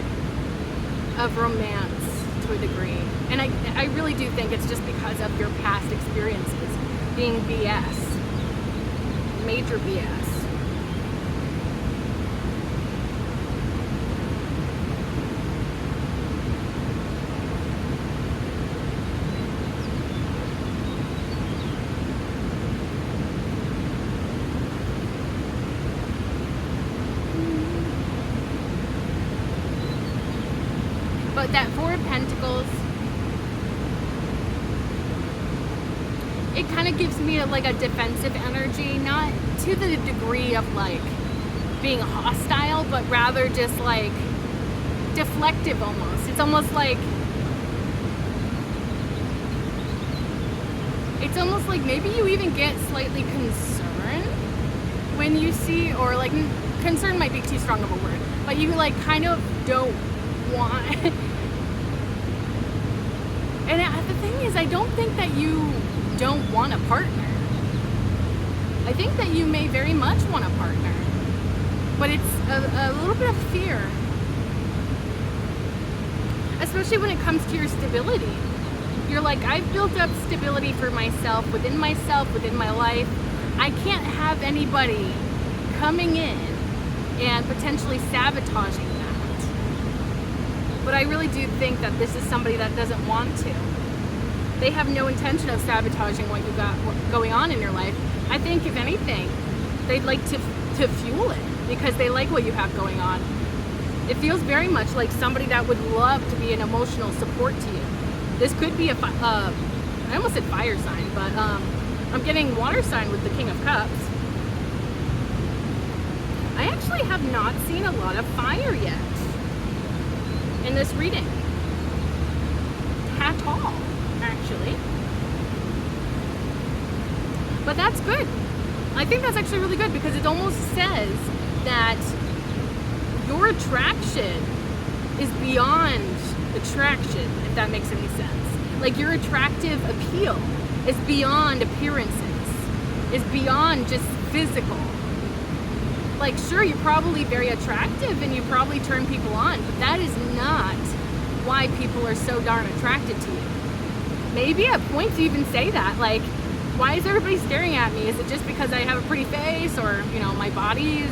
of romance to a degree. And I really do think it's just because of your past experiences being BS. Major BS. But that Four of Pentacles, it kind of gives me a defensive energy, not to the degree of being hostile, but rather just deflective almost. It's almost like maybe you even get slightly concerned when you see, or concern might be too strong of a word, but you kind of don't want. And the thing is, I don't think that you don't want a partner. I think that you may very much want a partner, but it's a little bit of fear, especially when it comes to your stability. You're like, I've built up stability for myself, within my life. I can't have anybody coming in and potentially sabotaging that. But I really do think that this is somebody that doesn't want to. They have no intention of sabotaging what you got going on in your life. I think, if anything, they'd like to fuel it, because they like what you have going on. It feels very much like somebody that would love to be an emotional support to you. This could be I almost said fire sign, but I'm getting water sign with the King of Cups. I actually have not seen a lot of fire yet in this reading. At all, actually. But that's good. I think that's actually really good, because it almost says that your attraction is beyond attraction, if that makes any sense. Your attractive appeal is beyond appearances, is beyond just physical. Sure, you're probably very attractive and you probably turn people on, but that is not why people are so darn attracted to you. Maybe at points you even say that, why is everybody staring at me? Is it just because I have a pretty face, or, my body is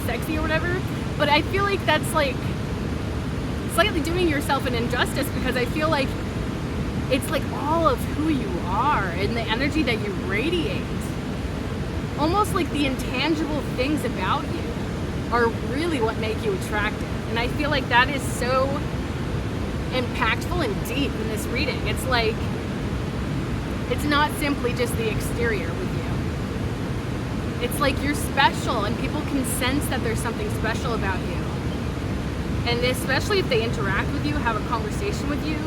sexy or whatever? But I feel like that's slightly doing yourself an injustice, because I feel like it's all of who you are and the energy that you radiate. Almost like the intangible things about you. are really what make you attractive. And I feel like that is so impactful and deep in this reading. It's like, it's not simply just the exterior with you. It's like you're special and people can sense that there's something special about you. And especially if they interact with you, have a conversation with you,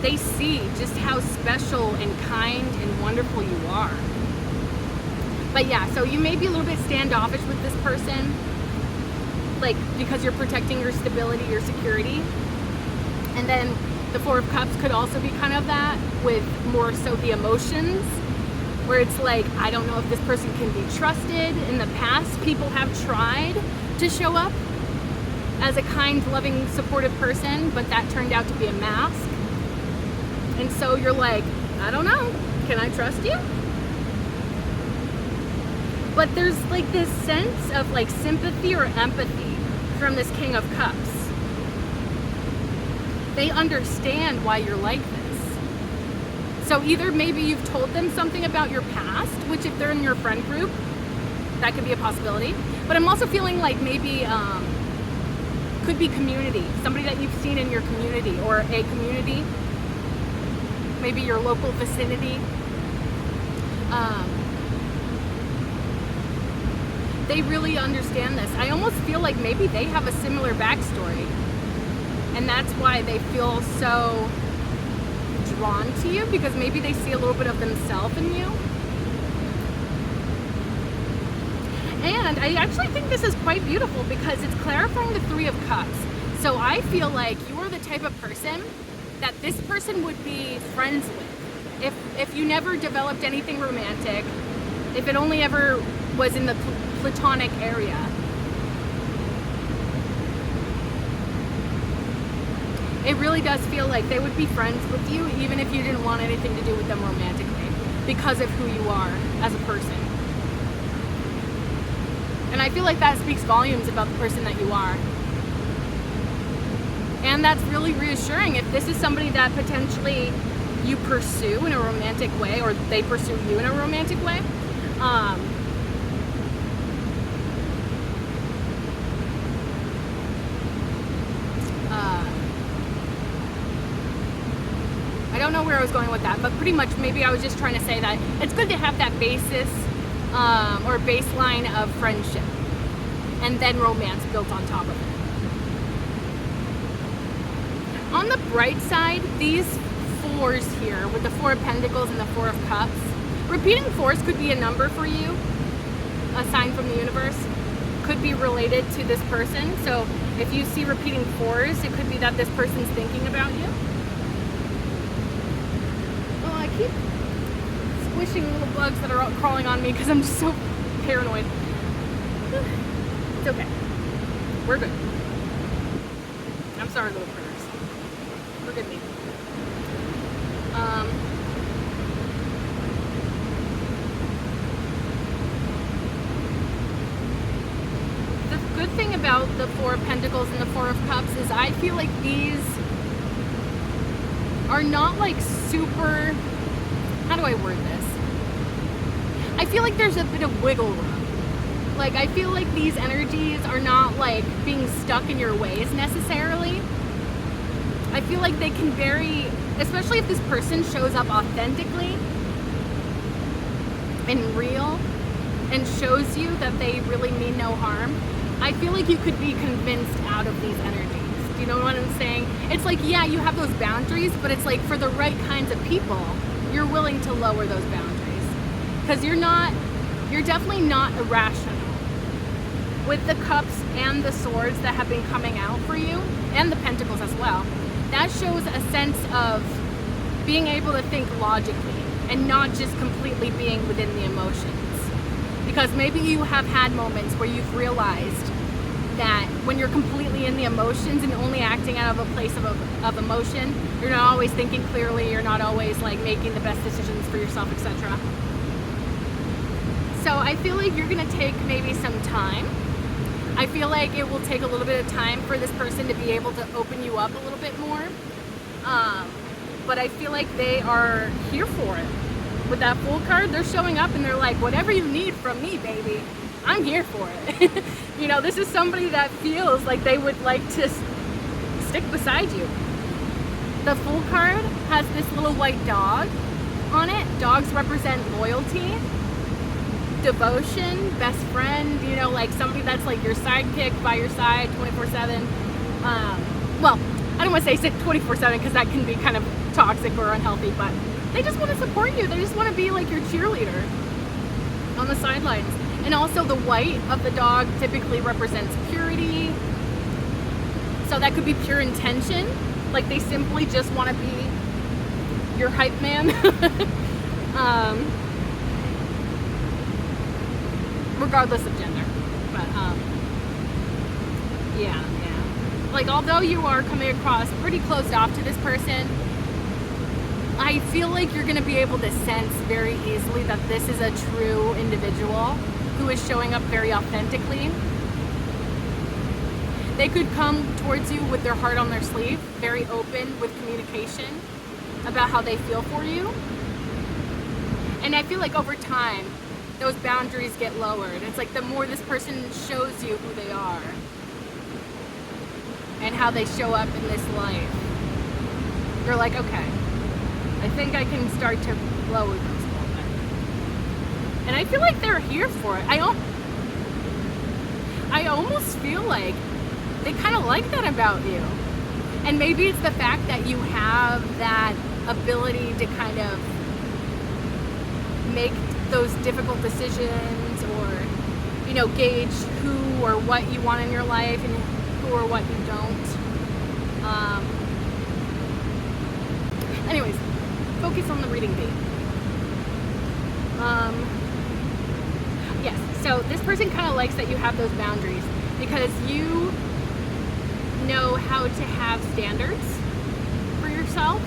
they see just how special and kind and wonderful you are. But yeah, so you may be a little bit standoffish with this person, like because you're protecting your stability, your security. And then the Four of Cups could also be kind of that, with more so the emotions, where it's like, I don't know if this person can be trusted. In the past, people have tried to show up as a kind, loving, supportive person, but that turned out to be a mask. And so you're like, I don't know, can I trust you? But there's like this sense of like sympathy or empathy from this King of Cups. They understand why you're like this. So either maybe you've told them something about your past, which if they're in your friend group, that could be a possibility. But I'm also feeling like maybe could be community, somebody that you've seen in your community or a community, maybe your local vicinity. They really understand this. I almost feel like maybe they have a similar backstory, and that's why they feel so drawn to you, because maybe they see a little bit of themselves in you. And I actually think this is quite beautiful because it's clarifying the Three of Cups. So I feel like you're the type of person that this person would be friends with. If you never developed anything romantic, if it only ever was in the platonic area. It really does feel like they would be friends with you even if you didn't want anything to do with them romantically, because of who you are as a person. And I feel like that speaks volumes about the person that you are. And that's really reassuring if this is somebody that potentially you pursue in a romantic way, or they pursue you in a romantic way. I don't know where I was going with that, but pretty much maybe I was just trying to say that it's good to have that basis or baseline of friendship and then romance built on top of it. On the bright side, these fours here with the Four of Pentacles and the Four of Cups, repeating fours could be a number for you, a sign from the universe, could be related to this person. So if you see repeating fours, it could be that this person's thinking about you. Oh, I keep squishing little bugs that are crawling on me because I'm just so paranoid. It's okay. We're good. I'm sorry, little critters. Forgive me. The good thing about the Four of Pentacles and the Four of Cups is I feel like these are not like super, how do I word this? I feel like there's a bit of wiggle room. Like I feel like these energies are not like being stuck in your ways necessarily. I feel like they can vary, especially if this person shows up authentically and real and shows you that they really mean no harm. I feel like you could be convinced out of these energies. Do you know what I'm saying? It's like, yeah, you have those boundaries, but it's like for the right kinds of people, you're willing to lower those boundaries. Because you're definitely not irrational. With the cups and the swords that have been coming out for you, and the pentacles as well, that shows a sense of being able to think logically and not just completely being within the emotions. Because maybe you have had moments where you've realized that when you're completely in the emotions and only acting out of a place of emotion, you're not always thinking clearly, you're not always like making the best decisions for yourself, etc. So I feel like you're gonna take maybe some time. I feel like it will take a little bit of time for this person to be able to open you up a little bit more. But I feel like they are here for it. With that Fool card, they're showing up and they're like, whatever you need from me, baby, I'm here for it. You know, this is somebody that feels like they would like to stick beside you. The Fool card has this little white dog on it. Dogs represent loyalty, devotion, best friend, you know, like somebody that's like your sidekick by your side 24/7. Well, I don't want to say 24/7 because that can be kind of toxic or unhealthy, but they just want to support you. They just want to be like your cheerleader on the sidelines. And also the white of the dog typically represents purity. So that could be pure intention. Like they simply just want to be your hype man. Regardless of gender. But yeah. Like although you are coming across pretty closed off to this person, I feel like you're going to be able to sense very easily that this is a true individual who is showing up very authentically. They could come towards you with their heart on their sleeve, very open with communication about how they feel for you. And I feel like over time, those boundaries get lowered. It's like the more this person shows you who they are and how they show up in this life, you're like, okay, I think I can start to lower those a little bit. And I feel like they're here for it. I almost feel like they kind of like that about you. And maybe it's the fact that you have that ability to kind of make those difficult decisions, or, you know, gauge who or what you want in your life and who or what you don't. Anyways, focus on the reading date. Yes, so this person kind of likes that you have those boundaries because you know how to have standards for yourself.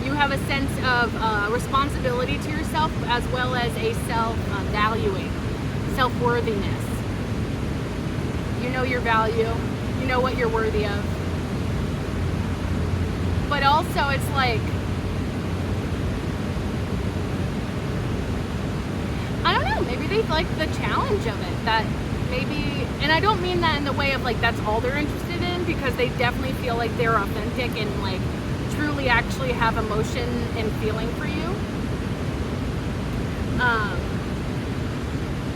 You have a sense of responsibility to yourself as well as a self-valuing, self-worthiness. You know your value. You know what you're worthy of. But also it's like, I don't know, maybe they like the challenge of it. That maybe, and I don't mean that in the way of like that's all they're interested in, because they definitely feel like they're authentic and like truly actually have emotion and feeling for you.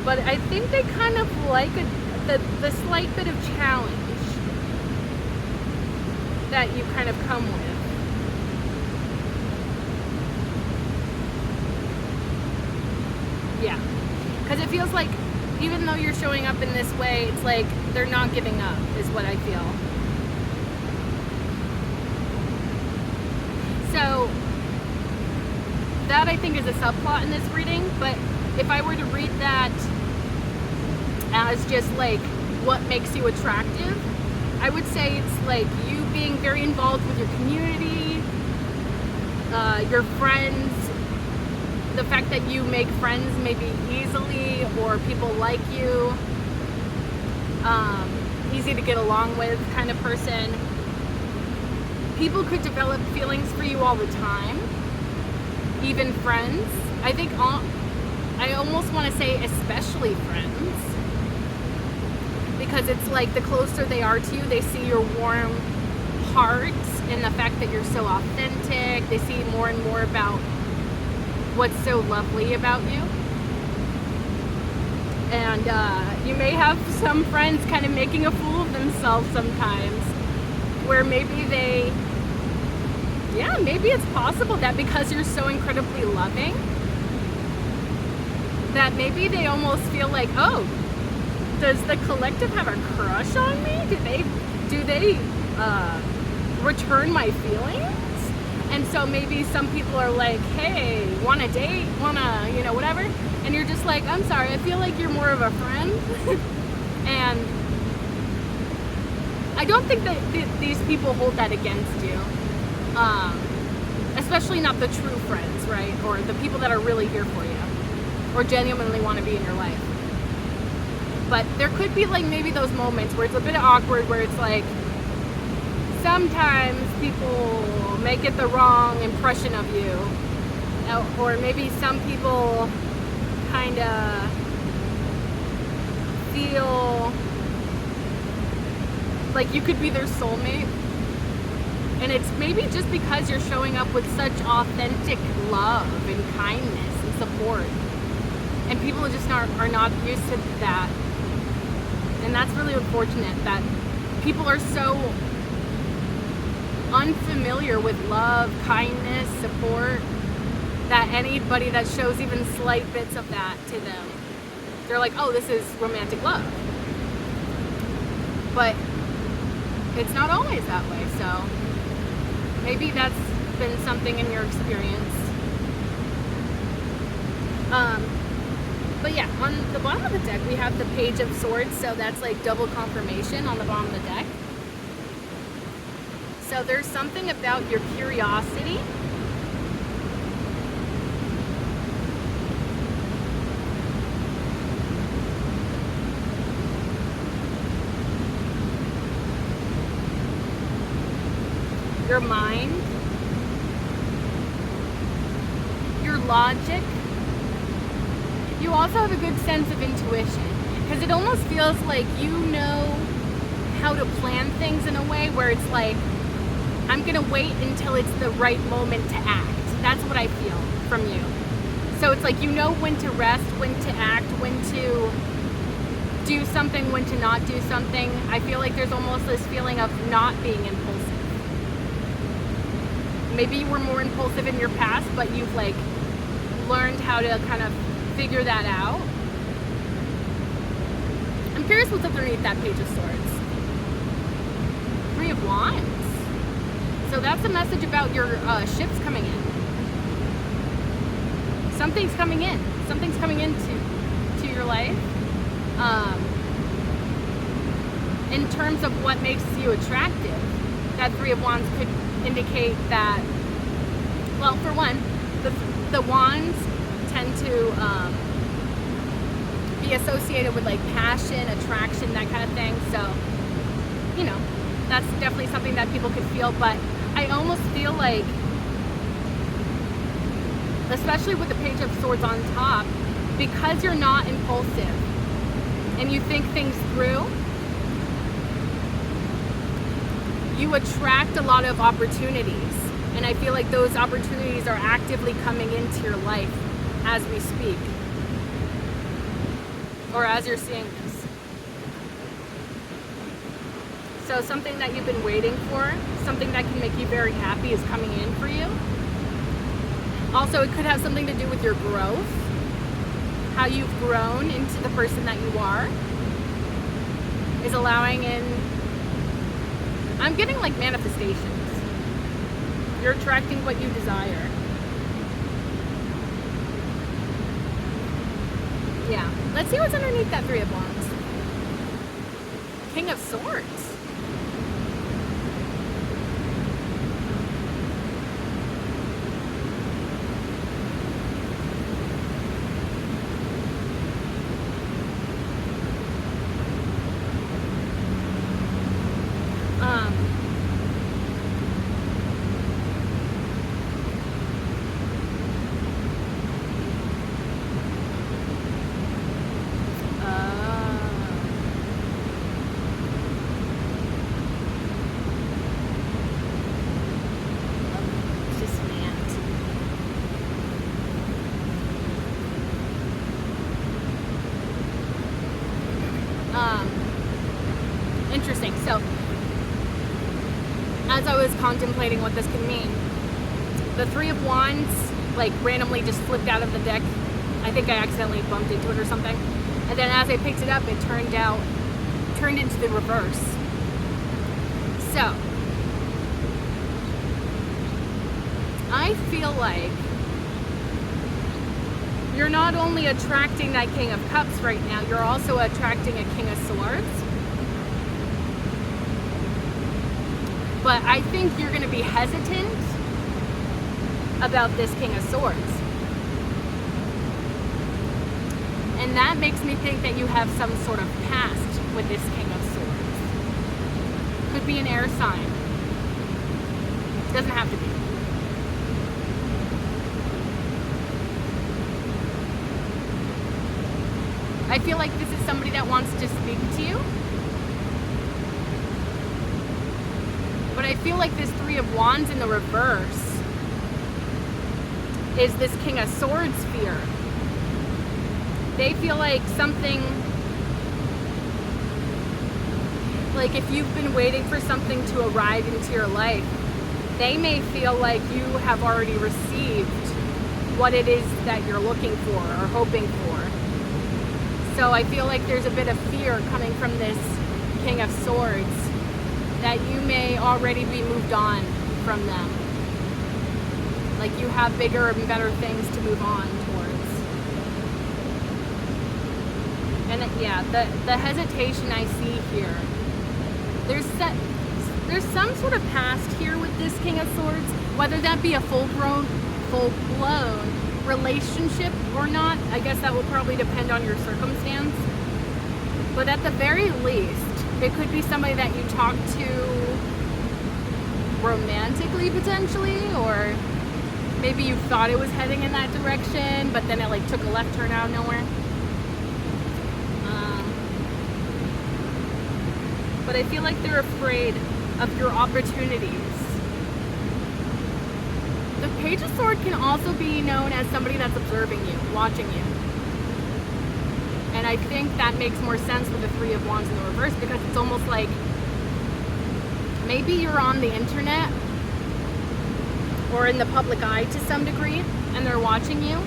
But I think they kind of like the slight bit of challenge that you kind of come with. Yeah, because it feels like even though you're showing up in this way, it's like they're not giving up is what I feel. So that I think is a subplot in this reading, but if I were to read that as just like what makes you attractive, I would say it's like you being very involved with your community, your friends, the fact that you make friends maybe easily, or people like you, easy to get along with kind of person. People could develop feelings for you all the time, even friends. I think I almost want to say especially friends, because it's like the closer they are to you, they see your warm heart and the fact that you're so authentic. They see more and more about what's so lovely about you. And you may have some friends kind of making a fool of themselves sometimes, where maybe maybe it's possible that because you're so incredibly loving, that maybe they almost feel like, oh, does the collective have a crush on me? Do they return my feelings? And so maybe some people are like, hey, wanna date, wanna, you know, whatever. And you're just like, I'm sorry, I feel like you're more of a friend. And I don't think that these people hold that against you. Especially not the true friends, right? Or the people that are really here for you, or genuinely want to be in your life. But there could be like maybe those moments where it's a bit awkward, where it's like sometimes people may get the wrong impression of you, or maybe some people kind of feel like you could be their soulmate. And it's maybe just because you're showing up with such authentic love and kindness and support. And people just are not used to that. And that's really unfortunate that people are so unfamiliar with love, kindness, support, that anybody that shows even slight bits of that to them, they're like, oh, this is romantic love. But it's not always that way, so maybe that's been something in your experience. But yeah, on the bottom of the deck, we have the Page of Swords, so that's like double confirmation on the bottom of the deck. So there's something about your curiosity. Your mind, your logic. You also have a good sense of intuition, because it almost feels like you know how to plan things in a way where it's like, I'm gonna wait until it's the right moment to act. That's what I feel from you. So it's like you know when to rest, when to act, when to do something, when to not do something. I feel like there's almost this feeling of not being impulsive. Maybe you were more impulsive in your past, but you've like learned how to kind of figure that out. I'm curious what's underneath that Page of Swords. 3 of Wands. So that's a message about your ships coming in. Something's coming in. Something's coming into your life. In terms of what makes you attractive, that 3 of Wands could indicate that, well, for one, the wands tend to be associated with like passion, attraction, that kind of thing. So, you know, that's definitely something that people could feel. But I almost feel like, especially with the Page of Swords on top, because you're not impulsive and you think things through, you attract a lot of opportunities. And I feel like those opportunities are actively coming into your life as we speak, or as you're seeing this. So something that you've been waiting for, something that can make you very happy, is coming in for you. Also, it could have something to do with your growth, how you've grown into the person that you are, is allowing in, I'm getting like manifestations. You're attracting what you desire. Yeah. Let's see what's underneath that 3 of Wands. King of Swords. Interesting. So, as I was contemplating what this could mean, the 3 of Wands like randomly just flipped out of the deck. I think I accidentally bumped into it or something. And then as I picked it up, it turned into the reverse. So, I feel like you're not only attracting that King of Cups right now, you're also attracting a King of Swords. But I think you're going to be hesitant about this King of Swords. And that makes me think that you have some sort of past with this King of Swords. Could be an air sign. Doesn't have to be. I feel like this is somebody that wants to speak to you. But I feel like this Three of Wands in the reverse is this King of Swords fear. They feel like something, like if you've been waiting for something to arrive into your life, they may feel like you have already received what it is that you're looking for or hoping for. So I feel like there's a bit of fear coming from this King of Swords that you may already be moved on from them. Like you have bigger and better things to move on towards. And yeah, the hesitation I see here. There's some sort of past here with this King of Swords, whether that be a full-blown relationship or not. I guess that will probably depend on your circumstance. But at the very least, it could be somebody that you talk to romantically potentially, or maybe you thought it was heading in that direction, but then it like took a left turn out of nowhere. But I feel like they're afraid of your opportunities. The Page of Swords can also be known as somebody that's observing you, watching you. And I think that makes more sense with the Three of Wands in the reverse, because it's almost like maybe you're on the internet or in the public eye to some degree, and they're watching you,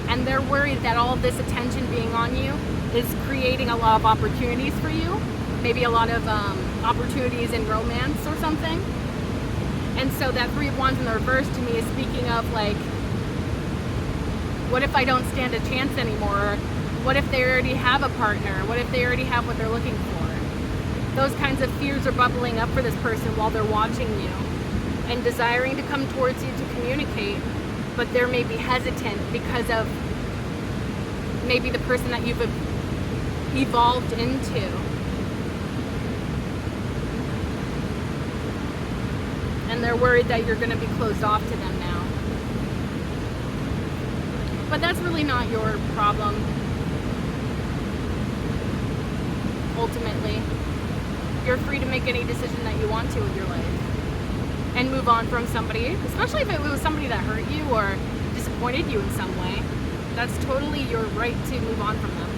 and they're worried that all of this attention being on you is creating a lot of opportunities for you. Maybe a lot of opportunities in romance or something. And so that Three of Wands in the reverse to me is speaking of like, what if I don't stand a chance anymore? Or what if they already have a partner? What if they already have what they're looking for? Those kinds of fears are bubbling up for this person while they're watching you and desiring to come towards you to communicate, but they're maybe hesitant because of maybe the person that you've evolved into. And they're worried that you're going to be closed off to them now. But that's really not your problem. Ultimately, you're free to make any decision that you want to with your life and move on from somebody, especially if it was somebody that hurt you or disappointed you in some way. That's totally your right to move on from them.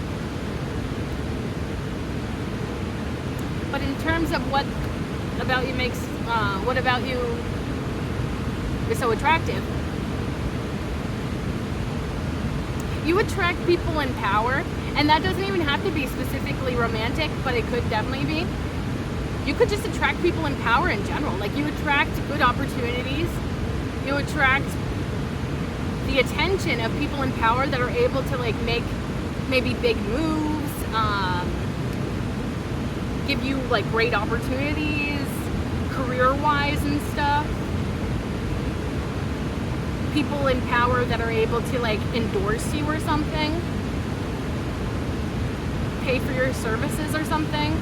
But in terms of what about you makes what about you is so attractive? You attract people in power, and that doesn't even have to be specifically romantic, but it could definitely be. You could just attract people in power in general. Like you attract good opportunities. You attract the attention of people in power that are able to like make maybe big moves, give you like great opportunities career-wise and stuff. People in power that are able to like endorse you or something, pay for your services or something.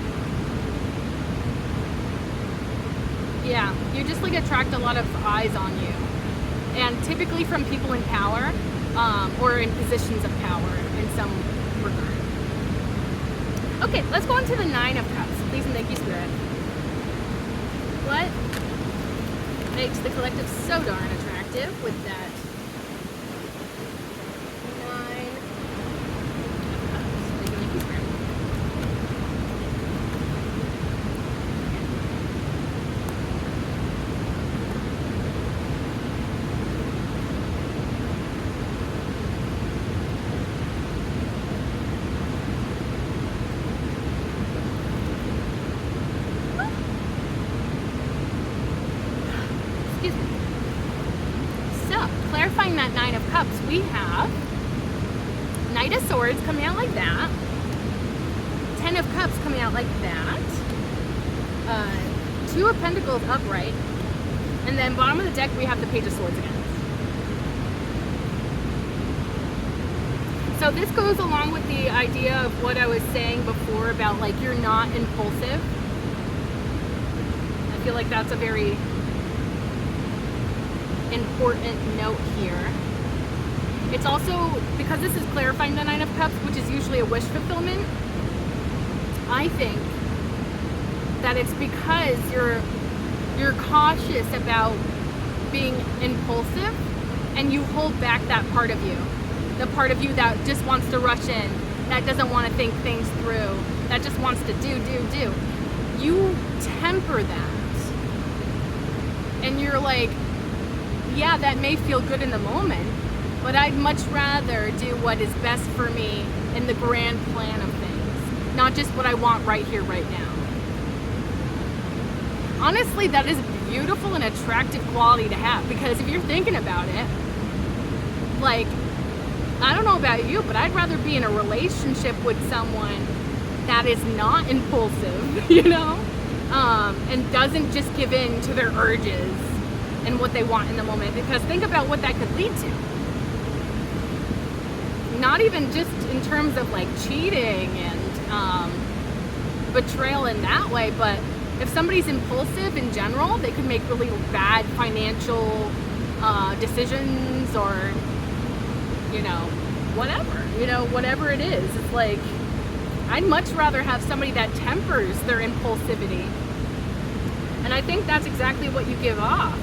Yeah, you just like attract a lot of eyes on you, and typically from people in power or in positions of power in some regard. Okay, let's go into the Nine of Cups. Please and thank you, Spirit. What makes the collective so darn attractive with that Nine of Cups? Please and thank you, Spirit. Clarifying that Nine of Cups, we have Knight of Swords coming out like that, Ten of Cups coming out like that, Two of Pentacles upright, and then bottom of the deck we have the Page of Swords again. So this goes along with the idea of what I was saying before about like you're not impulsive. I feel like that's a very important note here. It's also, because this is clarifying the Nine of Cups, which is usually a wish fulfillment, I think that it's because you're cautious about being impulsive, and you hold back that part of you. The part of you that just wants to rush in, that doesn't want to think things through, that just wants to do. You temper that. And you're like, yeah, that may feel good in the moment, but I'd much rather do what is best for me in the grand plan of things, not just what I want right here, right now. Honestly, that is a beautiful and attractive quality to have, because if you're thinking about it, like, I don't know about you, but I'd rather be in a relationship with someone that is not impulsive, you know, and doesn't just give in to their urges and what they want in the moment. Because think about what that could lead to. Not even just in terms of like cheating and betrayal in that way, but if somebody's impulsive in general, they could make really bad financial decisions, or whatever it is. It's like, I'd much rather have somebody that tempers their impulsivity. And I think that's exactly what you give off.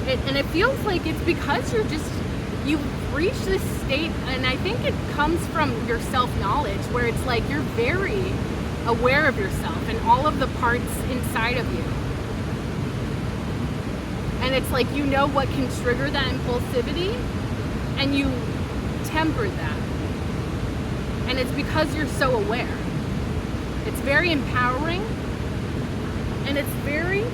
And it feels like it's because you've reached this state, and I think it comes from your self-knowledge, where it's like you're very aware of yourself and all of the parts inside of you. And it's like, you know what can trigger that impulsivity, and you temper that. And it's because you're so aware. It's very empowering, and it's very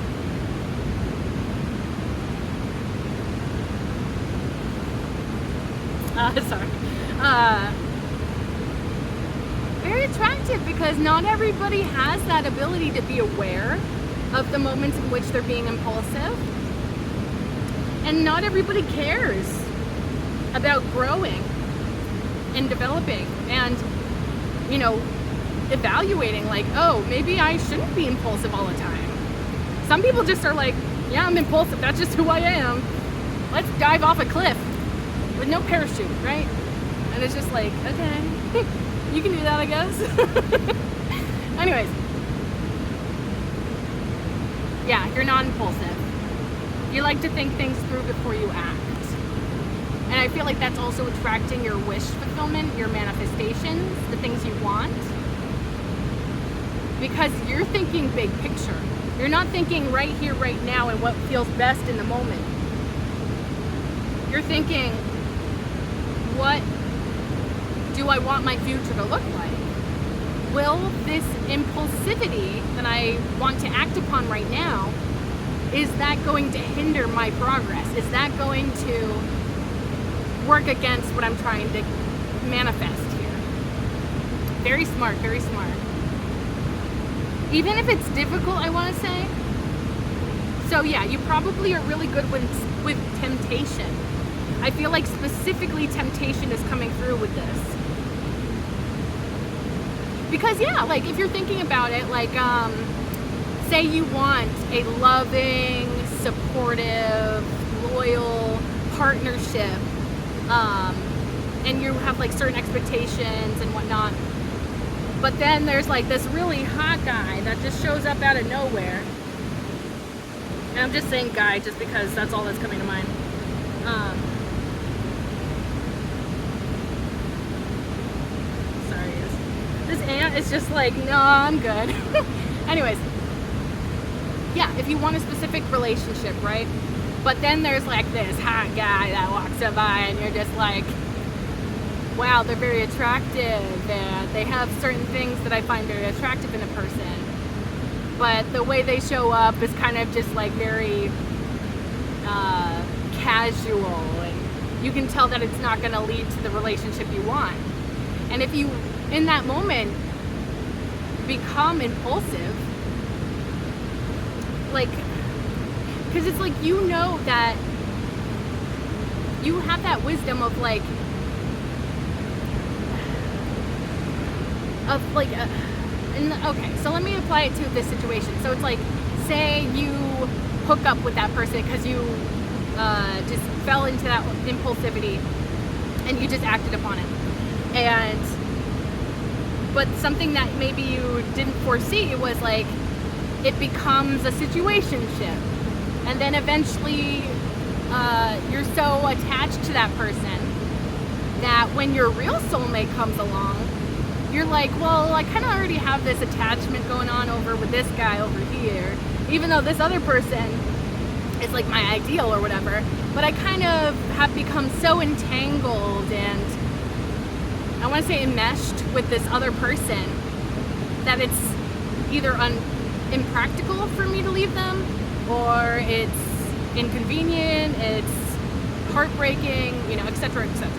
very attractive, because not everybody has that ability to be aware of the moments in which they're being impulsive, and not everybody cares about growing and developing and evaluating, like, oh, maybe I shouldn't be impulsive all the time. Some people just are like, yeah, I'm impulsive, that's just who I am, let's dive off a cliff with no parachute, right? And it's just like, okay, you can do that, I guess. Anyways, yeah, you're not impulsive. You like to think things through before you act. And I feel like that's also attracting your wish fulfillment, your manifestations, the things you want. Because you're thinking big picture. You're not thinking right here, right now, and what feels best in the moment. You're thinking, what do I want my future to look like? Will this impulsivity that I want to act upon right now, is that going to hinder my progress? Is that going to work against what I'm trying to manifest here? Very smart, very smart. Even if it's difficult, I want to say. So yeah, you probably are really good with temptation. I feel like specifically temptation is coming through with this. Because yeah, like if you're thinking about it, like say you want a loving, supportive, loyal partnership, and you have like certain expectations and whatnot, but then there's like this really hot guy that just shows up out of nowhere. And I'm just saying guy just because that's all that's coming to mind. Sorry, this ant is just like, no, I'm good. Anyways, yeah, if you want a specific relationship, right? But then there's like this hot guy that walks by, and you're just like, wow, they're very attractive, and they have certain things that I find very attractive in a person. But the way they show up is kind of just like very casual, and you can tell that it's not going to lead to the relationship you want. And if you, in that moment, become impulsive, like, because it's like, you know that you have that wisdom of like, okay, so let me apply it to this situation. So it's like, say you hook up with that person because you just fell into that impulsivity, and you just acted upon it. But something that maybe you didn't foresee was like, it becomes a situationship, and then eventually you're so attached to that person that when your real soulmate comes along, you're like, well, I kind of already have this attachment going on over with this guy over here, even though this other person is like my ideal or whatever, but I kind of have become so entangled and I want to say enmeshed with this other person that it's either impractical for me to leave them, or it's inconvenient, it's heartbreaking, etc., etc.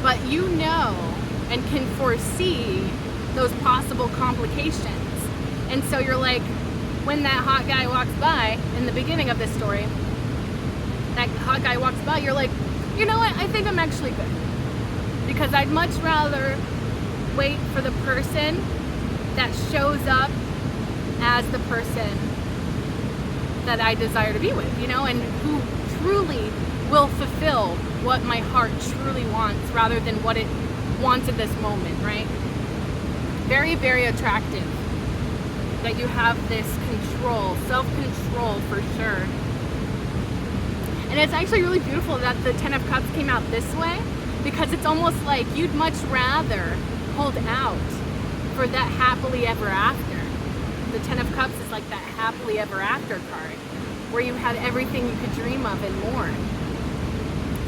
But you know and can foresee those possible complications. And so you're like, when that hot guy walks by in the beginning of this story, that hot guy walks by, you're like, you know what, I think I'm actually good. Because I'd much rather wait for the person that shows up as the person that I desire to be with, and who truly will fulfill what my heart truly wants rather than what it wants at this moment, right? Very, very attractive that you have this control, self-control for sure. And it's actually really beautiful that the Ten of Cups came out this way, because it's almost like you'd much rather hold out for that happily ever after. The Ten of Cups is like that happily ever after card, where you had everything you could dream of and more.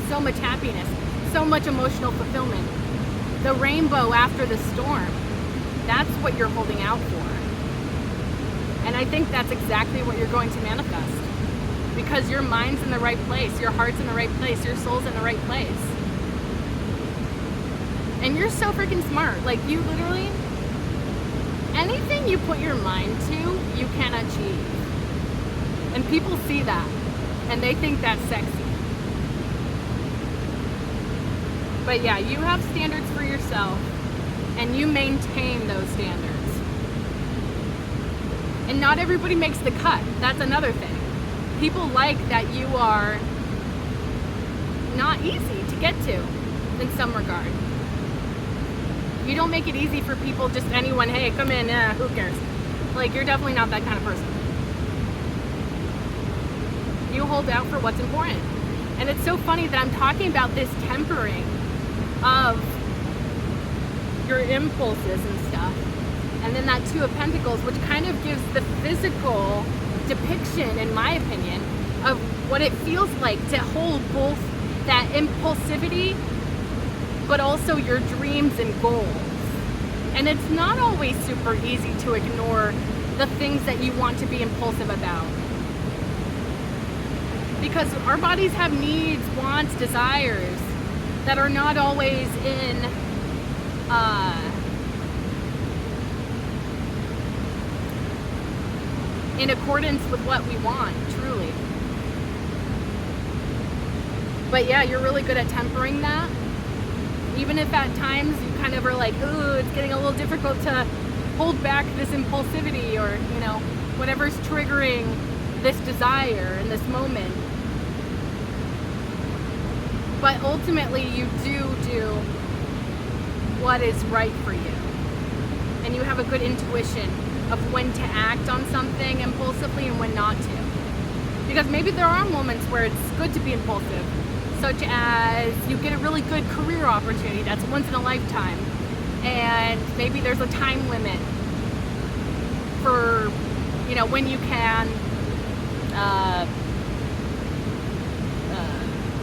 So much happiness, so much emotional fulfillment. The rainbow after the storm, that's what you're holding out for. And I think that's exactly what you're going to manifest. Because your mind's in the right place, your heart's in the right place, your soul's in the right place. And you're so freaking smart. Like, you literally, anything you put your mind to, you can achieve. And people see that, and they think that's sexy. But yeah, you have standards for yourself, and you maintain those standards. And not everybody makes the cut. That's another thing. People like that you are not easy to get to in some regard. You don't make it easy for people, just anyone, hey, come in, who cares? Like, you're definitely not that kind of person. You hold out for what's important. And it's so funny that I'm talking about this tempering of your impulses and stuff. And then that Two of Pentacles, which kind of gives the physical depiction, in my opinion, of what it feels like to hold both that impulsivity but also your dreams and goals. And it's not always super easy to ignore the things that you want to be impulsive about. Because our bodies have needs, wants, desires that are not always in accordance with what we want, truly. But yeah, you're really good at tempering that. Even if at times you kind of are like, ooh, it's getting a little difficult to hold back this impulsivity, or, whatever's triggering this desire in this moment. But ultimately, you do what is right for you. And you have a good intuition of when to act on something impulsively and when not to. Because maybe there are moments where it's good to be impulsive, such as you get a really good career opportunity that's once in a lifetime, and maybe there's a time limit for, when you can,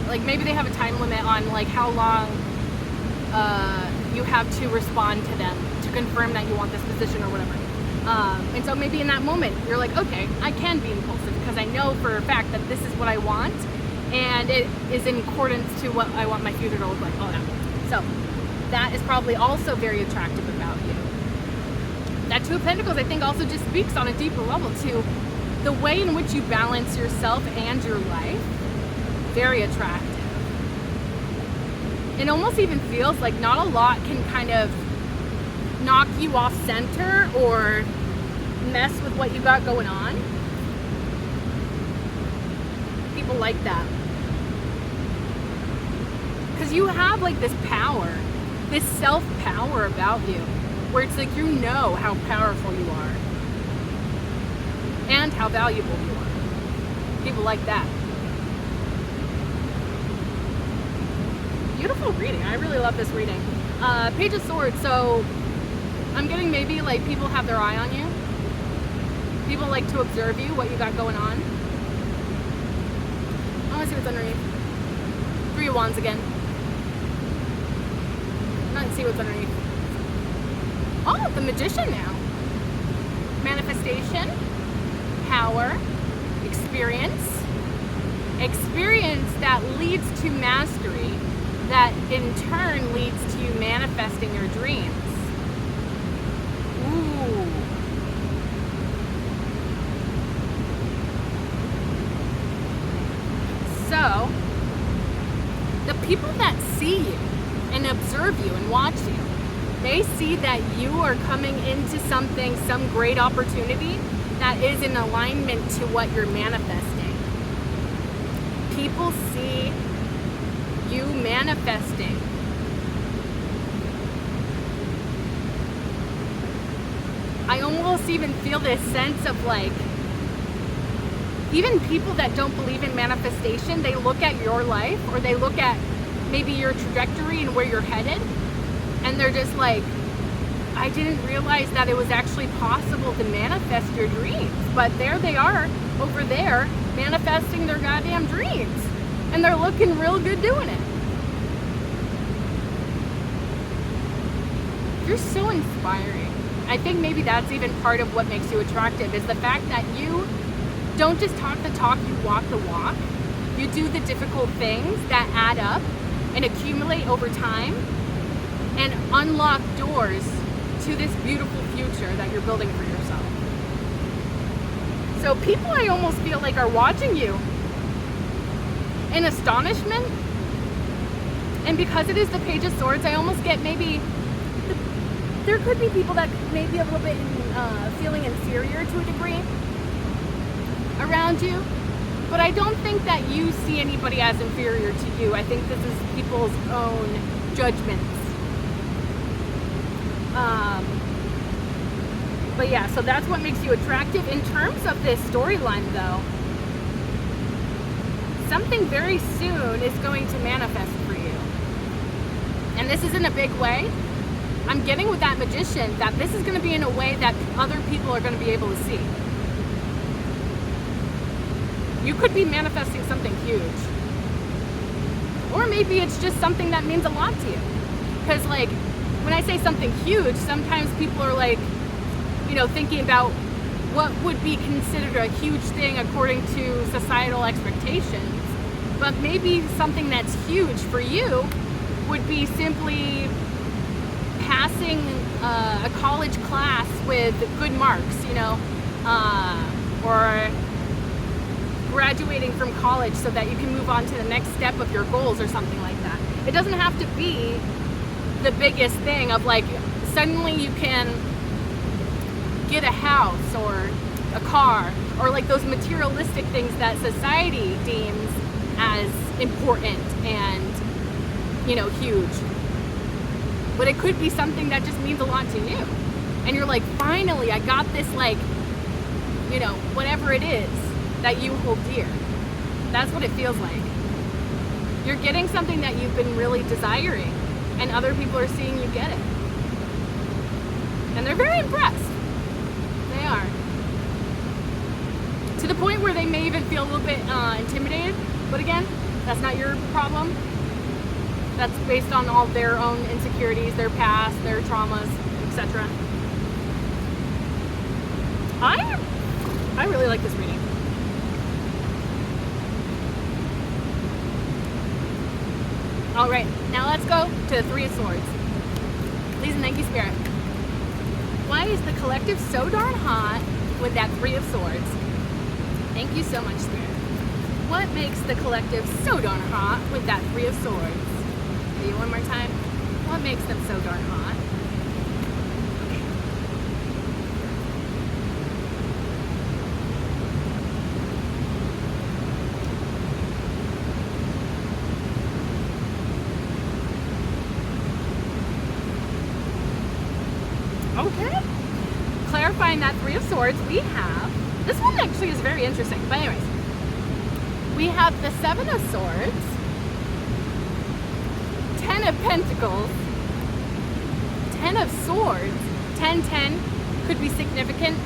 like maybe they have a time limit on like how long you have to respond to them to confirm that you want this position or whatever. And so maybe in that moment, you're like, okay, I can be impulsive because I know for a fact that this is what I want, and it is in accordance to what I want my future to look like, all that. So that is probably also very attractive about you. That Two of Pentacles, I think, also just speaks on a deeper level to the way in which you balance yourself and your life. Very attractive. It almost even feels like not a lot can kind of knock you off center or mess with what you got going on. People like that. Because you have like this power, this self-power about you, where it's like you know how powerful you are and how valuable you are. People like that. Beautiful reading. I really love this reading. Page of Swords. So I'm getting maybe like people have their eye on you. People like to observe you, what you got going on. I want to see what's underneath. Three of Wands again. Let's see what's underneath. Oh, the Magician now. Manifestation, power, experience. Experience that leads to mastery, that in turn leads to you manifesting your dreams. Ooh. So, the people that see you and observe you and watch you, they see that you are coming into something, some great opportunity that is in alignment to what you're manifesting. People see you manifesting. I almost even feel this sense of like, even people that don't believe in manifestation, they look at your life or they look at maybe your trajectory and where you're headed, and they're just like, I didn't realize that it was actually possible to manifest your dreams. But there they are over there manifesting their goddamn dreams, and they're looking real good doing it. You're so inspiring. I think maybe that's even part of what makes you attractive, is the fact that you don't just talk the talk, you walk the walk. You do the difficult things that add up and accumulate over time and unlock doors to this beautiful future that you're building for yourself. So people, I almost feel like, are watching you in astonishment. And because it is the Page of Swords, I almost get maybe there could be people that may be a little bit feeling inferior to a degree around you. But I don't think that you see anybody as inferior to you. I think this is people's own judgments. But yeah, so that's what makes you attractive. In terms of this storyline though, something very soon is going to manifest for you. And this is in a big way. I'm getting with that Magician that this is going to be in a way that other people are going to be able to see. You could be manifesting something huge. Or maybe it's just something that means a lot to you. Because like, when I say something huge, sometimes people are like, you know, thinking about what would be considered a huge thing according to societal expectations. But maybe something that's huge for you would be simply passing a college class with good marks, you know, or graduating from college so that you can move on to the next step of your goals or something like that. It doesn't have to be the biggest thing of like, suddenly you can get a house or a car or like those materialistic things that society deems as important and, you know, huge. But it could be something that just means a lot to you. And you're like, finally, I got this, like, you know, whatever it is that you hold dear. That's what it feels like. You're getting something that you've been really desiring, and other people are seeing you get it. And they're very impressed. They are. To the point where they may even feel a little bit intimidated. But again, that's not your problem. That's based on all their own insecurities, their past, their traumas, etc. I really like this reading. All right, now let's go to the Three of Swords. Please and thank you, Spirit. Why is the collective so darn hot with that Three of Swords? Thank you so much, Spirit. What makes the collective so darn hot with that Three of Swords? See you one more time. What makes them so darn hot? clarifying that Three of Swords, we have, this one actually is very interesting, but anyways, we have the Seven of Swords, Ten of Pentacles, Ten of Swords, 10-10 could be significant,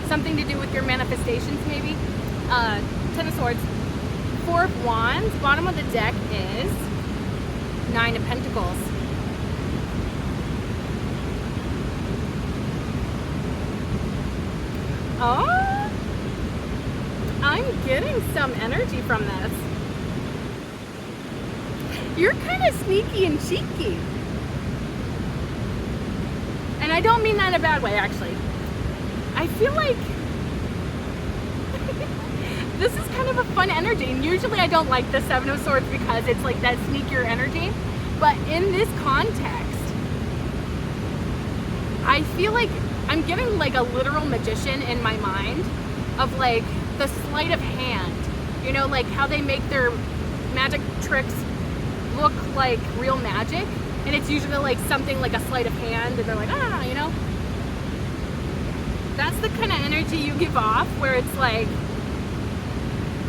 something to do with your manifestations maybe. Ten of Swords, Four of Wands, bottom of the deck is Nine of Pentacles. Oh, I'm getting some energy from this. You're kind of sneaky and cheeky. And I don't mean that in a bad way, actually. I feel like this is kind of a fun energy. And usually I don't like the Seven of Swords because it's like that sneakier energy. But in this context, I feel like I'm getting like a literal magician in my mind of like the sleight of hand. You know, like how they make their magic tricks look like real magic. And it's usually like something like a sleight of hand and they're like, ah, you know. That's the kind of energy you give off where it's like,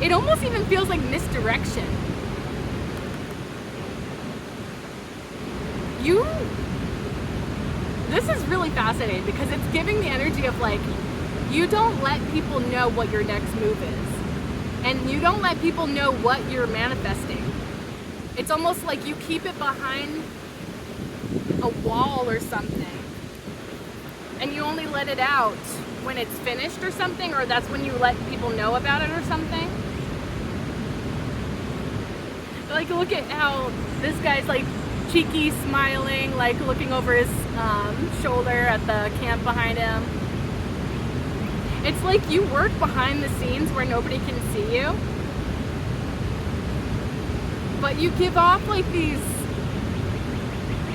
it almost even feels like misdirection. This is really fascinating because it's giving the energy of like, you don't let people know what your next move is. And you don't let people know what you're manifesting. It's almost like you keep it behind a wall or something. And you only let it out when it's finished or something, or that's when you let people know about it or something. Like, look at how this guy's like cheeky, smiling, like looking over his shoulder at the camp behind him. It's like you work behind the scenes where nobody can see you, but you give off like these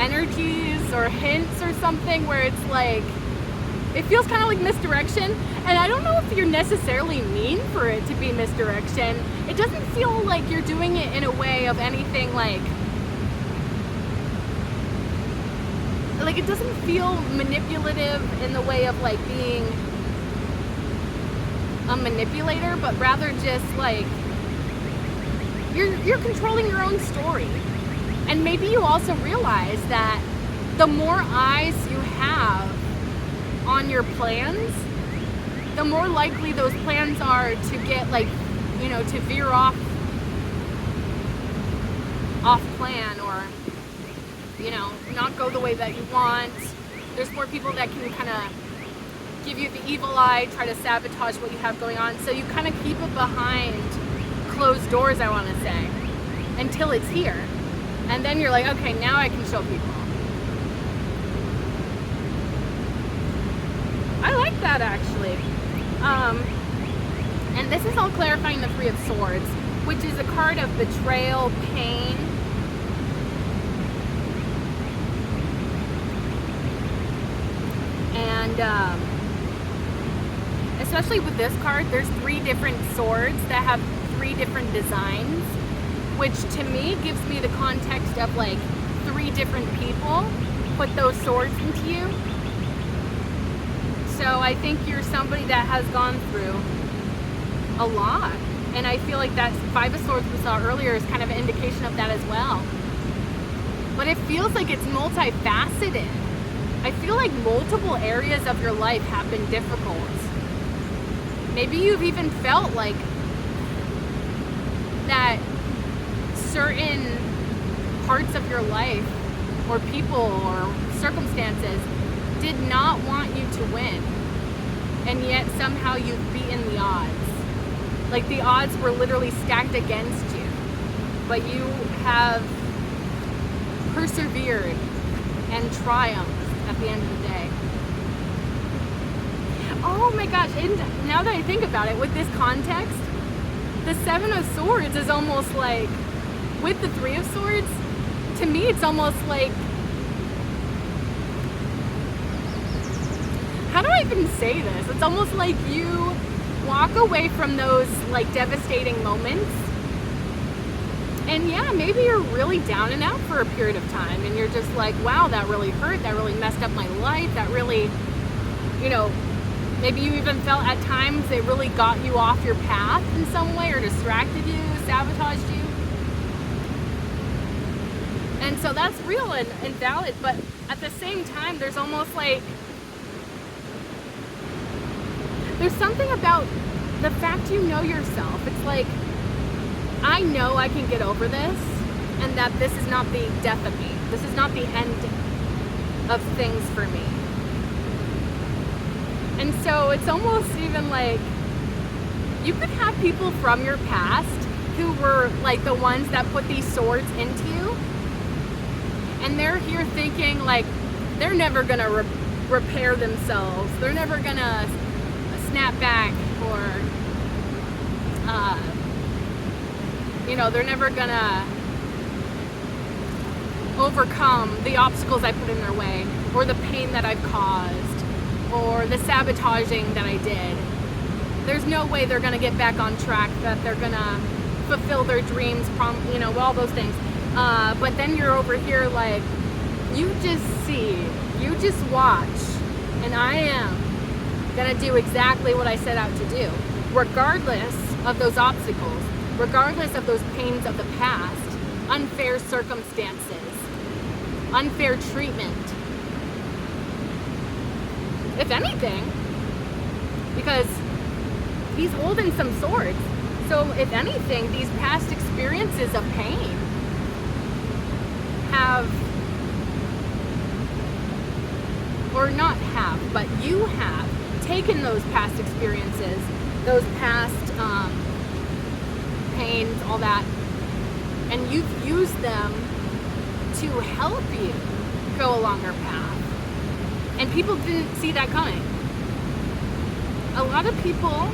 energies or hints or something where it's like, it feels kind of like misdirection. And I don't know if you're necessarily mean for it to be misdirection. It doesn't feel like you're doing it in a way of anything like it doesn't feel manipulative in the way of like being a manipulator, but rather just like you're controlling your own story. And maybe you also realize that the more eyes you have on your plans, the more likely those plans are to get like, you know, to veer off plan, or, you know, not go the way that you want. There's more people that can kind of give you the evil eye, try to sabotage what you have going on. So you kind of keep it behind closed doors, I want to say, until it's here. And then you're like, okay, now I can show people. I like that, actually. And this is all clarifying the Three of Swords, which is a card of betrayal, pain. And especially with this card, there's 3 different swords that have 3 different designs, which to me gives me the context of like 3 different people put those swords into you. So I think you're somebody that has gone through a lot. And I feel like that 5 of Swords we saw earlier is kind of an indication of that as well. But it feels like it's multifaceted. I feel like multiple areas of your life have been difficult. Maybe you've even felt like that certain parts of your life or people or circumstances did not want you to win, and yet somehow you've beaten the odds. Like the odds were literally stacked against you, but you have persevered and triumphed at the end of the day. Oh my gosh, and now that I think about it, with this context, the 7 of Swords is almost like, with the 3 of Swords, to me it's almost like, how do I even say this? It's almost like you walk away from those like devastating moments, and yeah, maybe you're really down and out for a period of time, and you're just like, wow, that really hurt, that really messed up my life, that really, you know, Maybe you even felt at times they really got you off your path in some way or distracted you, sabotaged you. And so that's real and valid, but at the same time, there's almost like, there's something about the fact you know yourself. It's like, I know I can get over this, and that this is not the death of me. This is not the end of things for me. And so it's almost even like, you could have people from your past who were like the ones that put these swords into you, and they're here thinking like they're never gonna repair themselves, they're never gonna snap back, or they're never gonna overcome the obstacles I put in their way, or the pain that I've caused, or the sabotaging that I did. There's no way they're gonna get back on track, that they're gonna fulfill their dreams, all those things. But then you're over here like, you just watch, and I am gonna do exactly what I set out to do, regardless of those obstacles, regardless of those pains of the past, unfair circumstances, unfair treatment. If anything, because he's holding some swords, so if anything, these past experiences of pain but you have taken those past experiences, those past pains, all that, and you've used them to help you go a longer path. And people didn't see that coming. A lot of people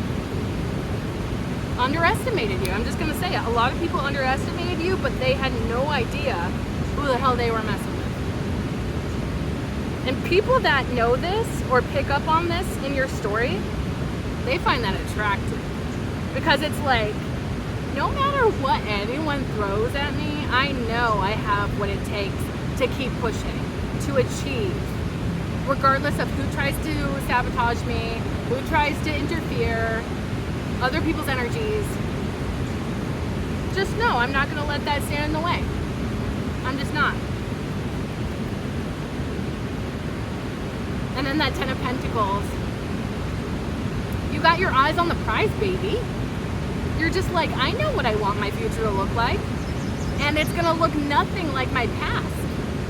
underestimated you. I'm just going to say it. A lot of people underestimated you, but they had no idea who the hell they were messing with. And people that know this or pick up on this in your story, they find that attractive. Because it's like, no matter what anyone throws at me, I know I have what it takes to keep pushing, to achieve. Regardless of who tries to sabotage me, who tries to interfere, other people's energies, just know I'm not going to let that stand in the way. I'm just not. And then that 10 of Pentacles, you got your eyes on the prize, baby. You're just like, I know what I want my future to look like, and it's going to look nothing like my past.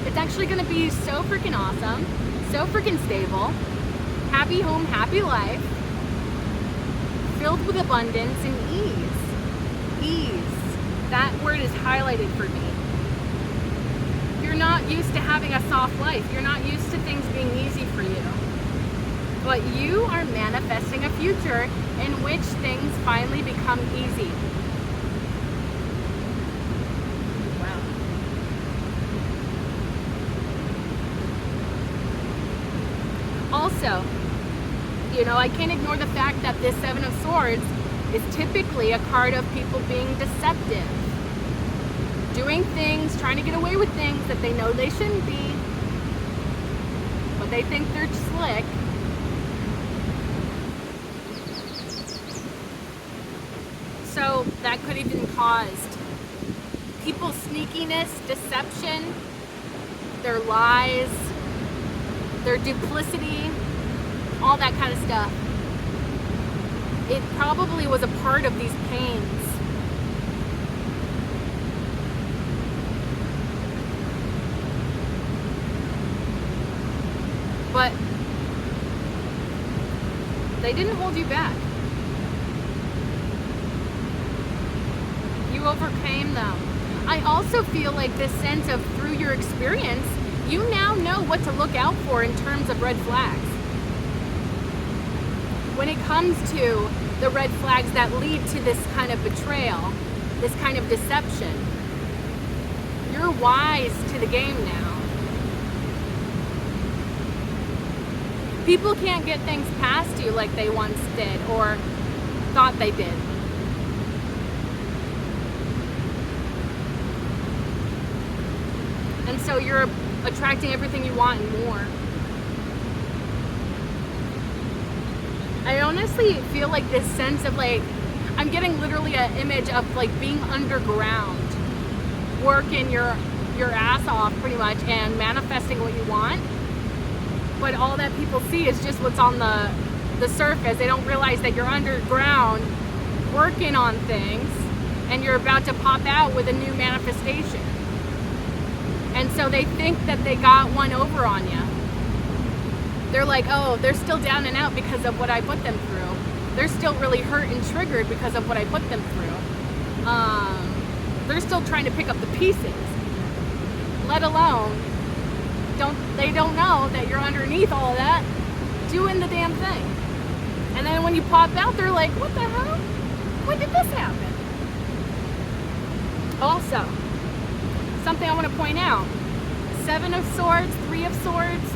It's actually going to be so freaking awesome, so freaking stable, happy home, happy life, filled with abundance and ease. Ease. That word is highlighted for me. You're not used to having a soft life. You're not used to things being easy for you. But you are manifesting a future in which things finally become easy. Wow. Also, I can't ignore the fact that this Seven of Swords is typically a card of people being deceptive. Doing things, trying to get away with things that they know they shouldn't be, but they think they're slick. So that could even cause people's sneakiness, deception, their lies, their duplicity, all that kind of stuff. It probably was a part of these pains. But they didn't hold you back. You overcame them. I also feel like this sense of, through your experience, you now know what to look out for in terms of red flags. When it comes to the red flags that lead to this kind of betrayal, this kind of deception, you're wise to the game now. People can't get things past you like they once did or thought they did. And so you're attracting everything you want and more. honestly feel like this sense of like, I'm getting literally an image of like being underground, working your ass off pretty much and manifesting what you want. But all that people see is just what's on the surface. They don't realize that you're underground working on things and you're about to pop out with a new manifestation. And so they think that they got one over on you. They're like, oh, they're still down and out because of what I put them through. They're still really hurt and triggered because of what I put them through. They're still trying to pick up the pieces. Let alone, they don't know that you're underneath all of that doing the damn thing. And then when you pop out, they're like, what the hell? When did this happen? Also, something I want to point out. 7 of Swords, 3 of Swords,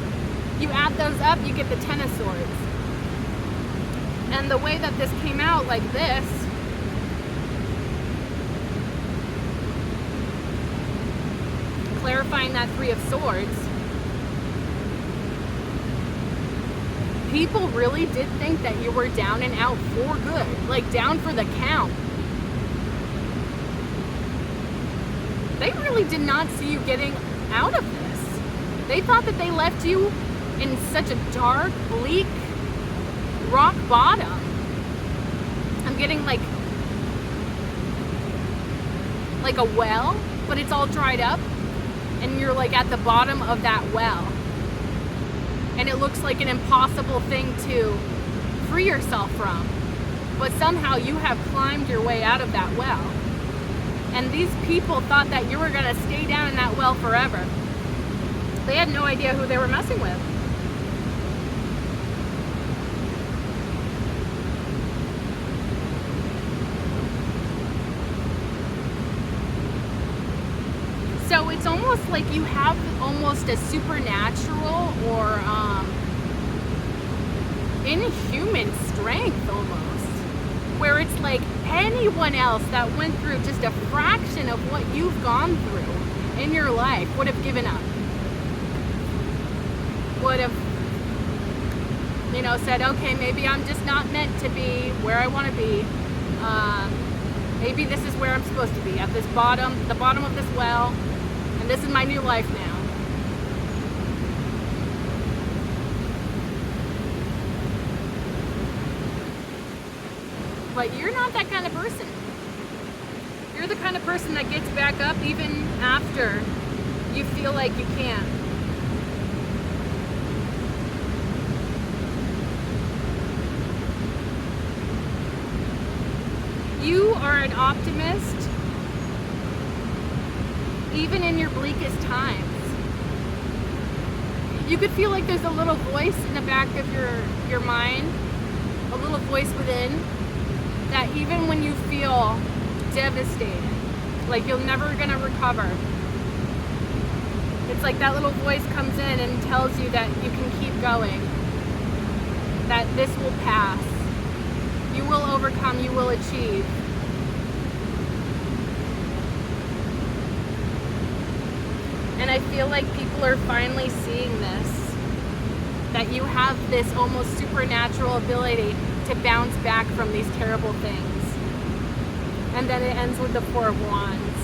you add those up, you get the 10 of Swords. And the way that this came out like this, clarifying that 3 of Swords, people really did think that you were down and out for good, like down for the count. They really did not see you getting out of this. They thought that they left you in such a dark, bleak, rock bottom. I'm getting like a well, but it's all dried up, and you're like at the bottom of that well. And it looks like an impossible thing to free yourself from. But somehow you have climbed your way out of that well. And these people thought that you were going to stay down in that well forever. They had no idea who they were messing with. So it's almost like you have almost a supernatural or inhuman strength almost, where it's like anyone else that went through just a fraction of what you've gone through in your life would have given up. Would have, said, okay, maybe I'm just not meant to be where I want to be. Maybe this is where I'm supposed to be, at the bottom of this well. And this is my new life now. But you're not that kind of person. You're the kind of person that gets back up even after you feel like you can't. You are an optimist even in your bleakest times. You could feel like there's a little voice in the back of your mind, a little voice within, that even when you feel devastated, like you're never gonna recover, it's like that little voice comes in and tells you that you can keep going, that this will pass, you will overcome, you will achieve. And I feel like people are finally seeing this, that you have this almost supernatural ability to bounce back from these terrible things. And then it ends with the 4 of Wands.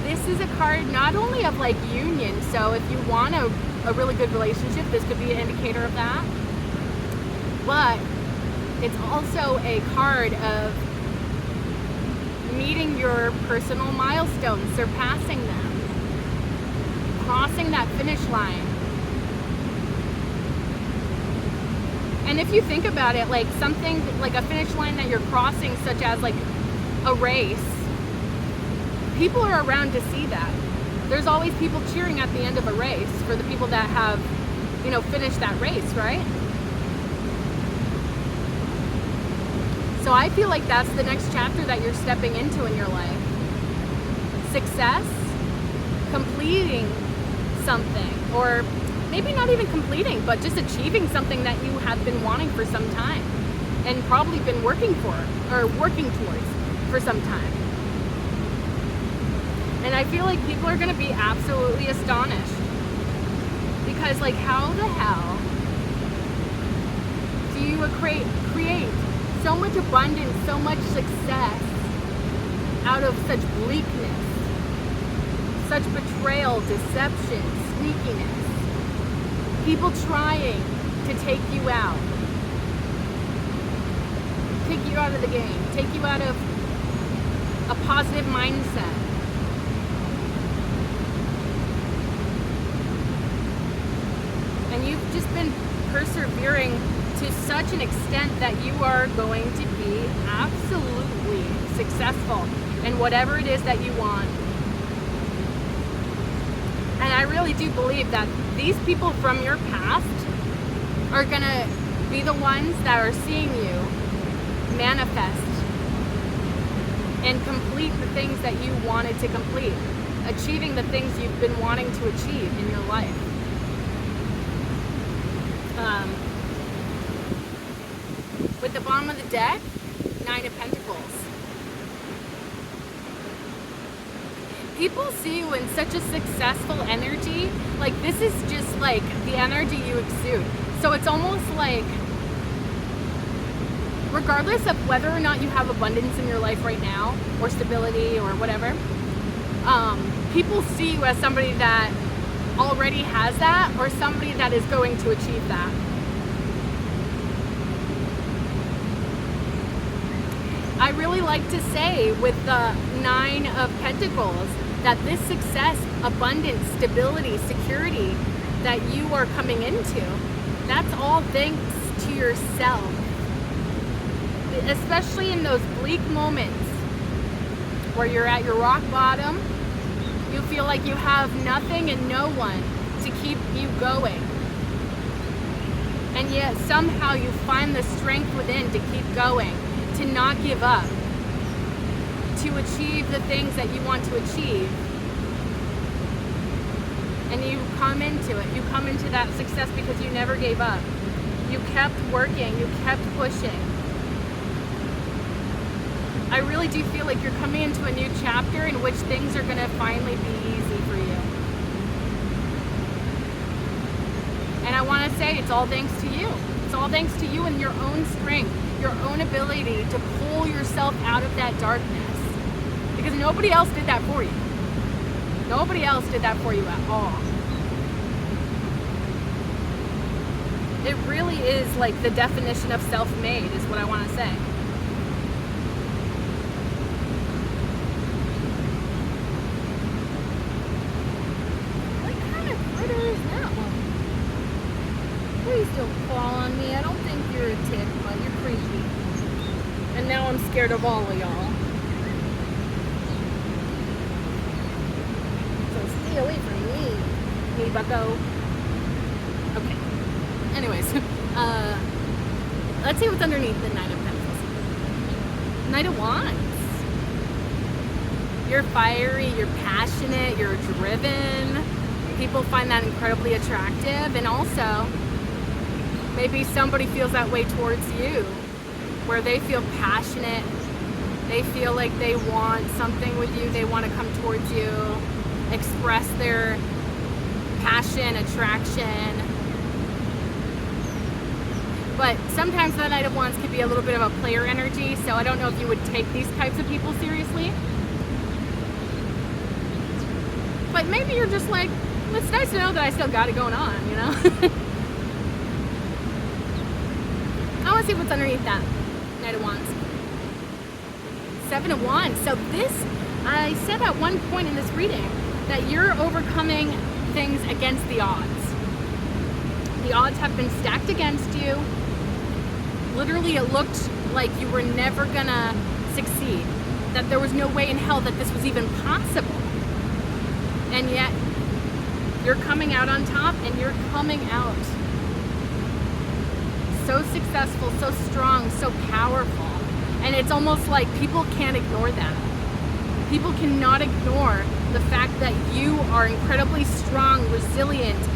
This is a card not only of like union, so if you want a really good relationship, this could be an indicator of that, but it's also a card of meeting your personal milestones, surpassing them, crossing that finish line. And if you think about it, like something like a finish line that you're crossing, such as like a race, people are around to see that. There's always people cheering at the end of a race for the people that have, finished that race, right? So I feel like that's the next chapter that you're stepping into in your life. Success, completing something, or maybe not even completing, but just achieving something that you have been wanting for some time and probably been working for or working towards for some time. And I feel like people are going to be absolutely astonished, because like, how the hell do you create so much abundance, so much success out of such bleakness, such betrayal, deception, sneakiness. People trying to take you out of the game, take you out of a positive mindset. And you've just been persevering to such an extent that you are going to be absolutely successful in whatever it is that you want. And I really do believe that these people from your past are going to be the ones that are seeing you manifest and complete the things that you wanted to complete, achieving the things you've been wanting to achieve in your life. With the bottom of the deck, 9 of Pentacles. People see you in such a successful energy. Like, this is just like the energy you exude. So it's almost like, regardless of whether or not you have abundance in your life right now, or stability, or whatever, people see you as somebody that already has that, or somebody that is going to achieve that. I really like to say with the 9 of Pentacles that this success, abundance, stability, security that you are coming into, that's all thanks to yourself. Especially in those bleak moments where you're at your rock bottom, you feel like you have nothing and no one to keep you going. And yet somehow you find the strength within to keep going, to not give up, to achieve the things that you want to achieve. And you come into it. You come into that success because you never gave up. You kept working. You kept pushing. I really do feel like you're coming into a new chapter in which things are going to finally be easy for you. And I want to say it's all thanks to you. It's all thanks to you and your own strength, your own ability to pull yourself out of that darkness. Because nobody else did that for you. Nobody else did that for you at all. It really is like the definition of self-made is what I want to say. Please don't fall on me. I don't think you're a tick, but you're creepy. And now I'm scared of all of y'all. So stay away from me. Hey, bucko. Okay. Anyways, let's see what's underneath the 9 of Pentacles. Knight of Wands. You're fiery, you're passionate, you're driven. People find that incredibly attractive, and also maybe somebody feels that way towards you, where they feel passionate, they feel like they want something with you, they want to come towards you, express their passion, attraction. But sometimes the Knight of Wands can be a little bit of a player energy, so I don't know if you would take these types of people seriously. But maybe you're just like, it's nice to know that I still got it going on, you know? I want to see what's underneath that Knight of Wands. 7 of Wands. So this, I said at one point in this reading that you're overcoming things against the odds. The odds have been stacked against you. Literally, it looked like you were never gonna succeed. That there was no way in hell that this was even possible. And yet, you're coming out on top, and you're coming out so successful, so strong, so powerful. And it's almost like people can't ignore that. People cannot ignore the fact that you are incredibly strong, resilient,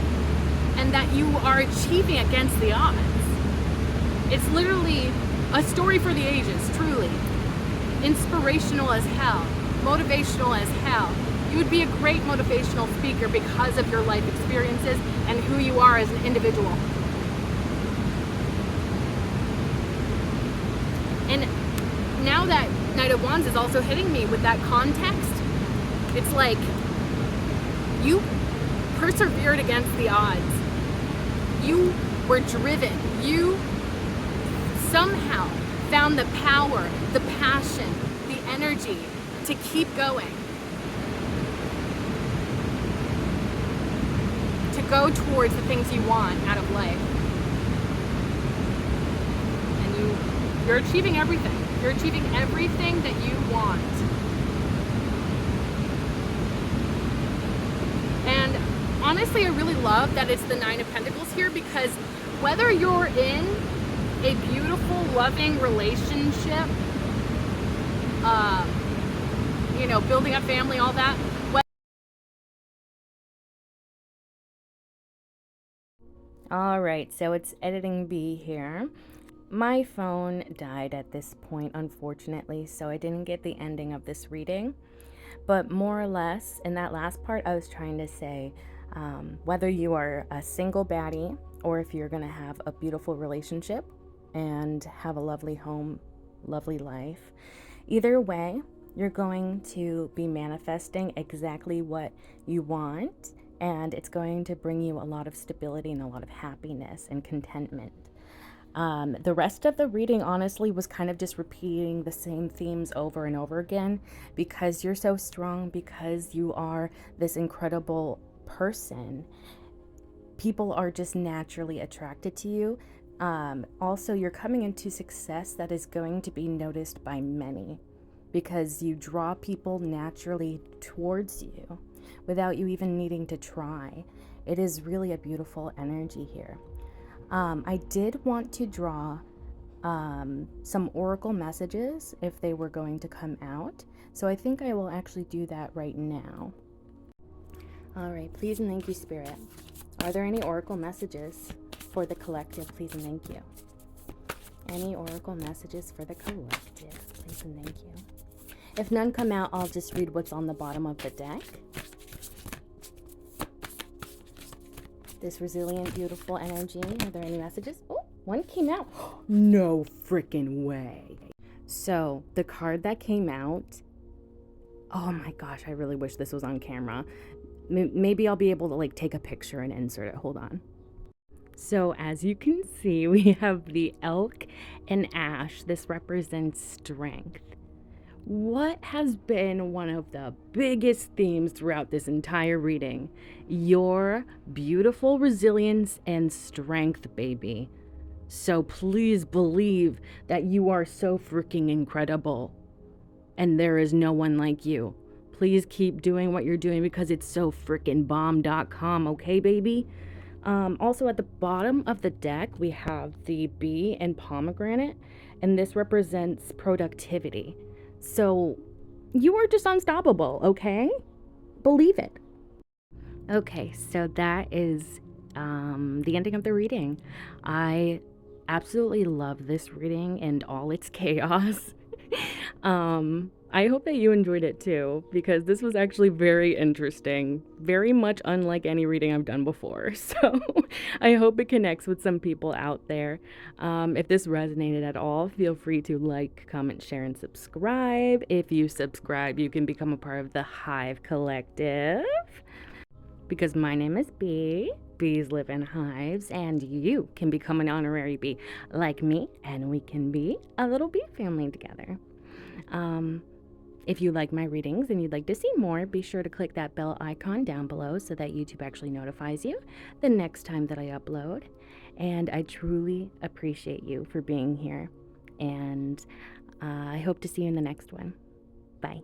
and that you are achieving against the odds. It's literally a story for the ages, truly. Inspirational as hell, motivational as hell. You would be a great motivational speaker because of your life experiences and who you are as an individual. now that Knight of Wands is also hitting me with that context, it's like you persevered against the odds. You were driven. You somehow found the power, the passion, the energy to keep going. To go towards the things you want out of life. And you're achieving everything. You're achieving everything that you want. And honestly, I really love that it's the Nine of Pentacles here, because whether you're in a beautiful, loving relationship, you know, building a family, all that, all right, so it's editing B here. My phone died at this point, unfortunately, so I didn't get the ending of this reading. But more or less, in that last part, I was trying to say whether you are a single baddie or if you're going to have a beautiful relationship and have a lovely home, lovely life, either way, you're going to be manifesting exactly what you want, and it's going to bring you a lot of stability and a lot of happiness and contentment. The rest of the reading, honestly, was kind of just repeating the same themes over and over again, because you're so strong, because you are this incredible person. People are just naturally attracted to you. Also, you're coming into success that is going to be noticed by many, because you draw people naturally towards you without you even needing to try. It is really a beautiful energy here. I did want to draw some oracle messages if they were going to come out, so I think I will actually do that right now. All right, please and thank you, Spirit. Are there any oracle messages for the collective? Please and thank you. Any oracle messages for the collective? Please and thank you. If none come out, I'll just read what's on the bottom of the deck. This resilient, beautiful energy. Are there any messages? Oh, one came out. No freaking way. So the card that came out, oh my gosh, I really wish this was on camera. Maybe I'll be able to like take a picture and insert it. Hold on. So as you can see, we have the elk and ash. This represents strength. What has been one of the biggest themes throughout this entire reading? Your beautiful resilience and strength, baby. So please believe that you are so freaking incredible, and there is no one like you. Please keep doing what you're doing, because it's so freaking bomb.com, okay, baby? Also, at the bottom of the deck, we have the bee and pomegranate, and this represents productivity. So you are just unstoppable, okay? Believe it. Okay, so that is the ending of the reading. I absolutely love this reading and all its chaos. I hope that you enjoyed it too, because this was actually very interesting, very much unlike any reading I've done before. So I hope it connects with some people out there. If this resonated at all, feel free to like, comment, share, and subscribe. If you subscribe, you can become a part of the Hive Collective, because my name is Bee. Bees live in hives, and you can become an honorary bee like me, and we can be a little bee family together. If you like my readings and you'd like to see more, be sure to click that bell icon down below so that YouTube actually notifies you the next time that I upload. And I truly appreciate you for being here. And I hope to see you in the next one. Bye.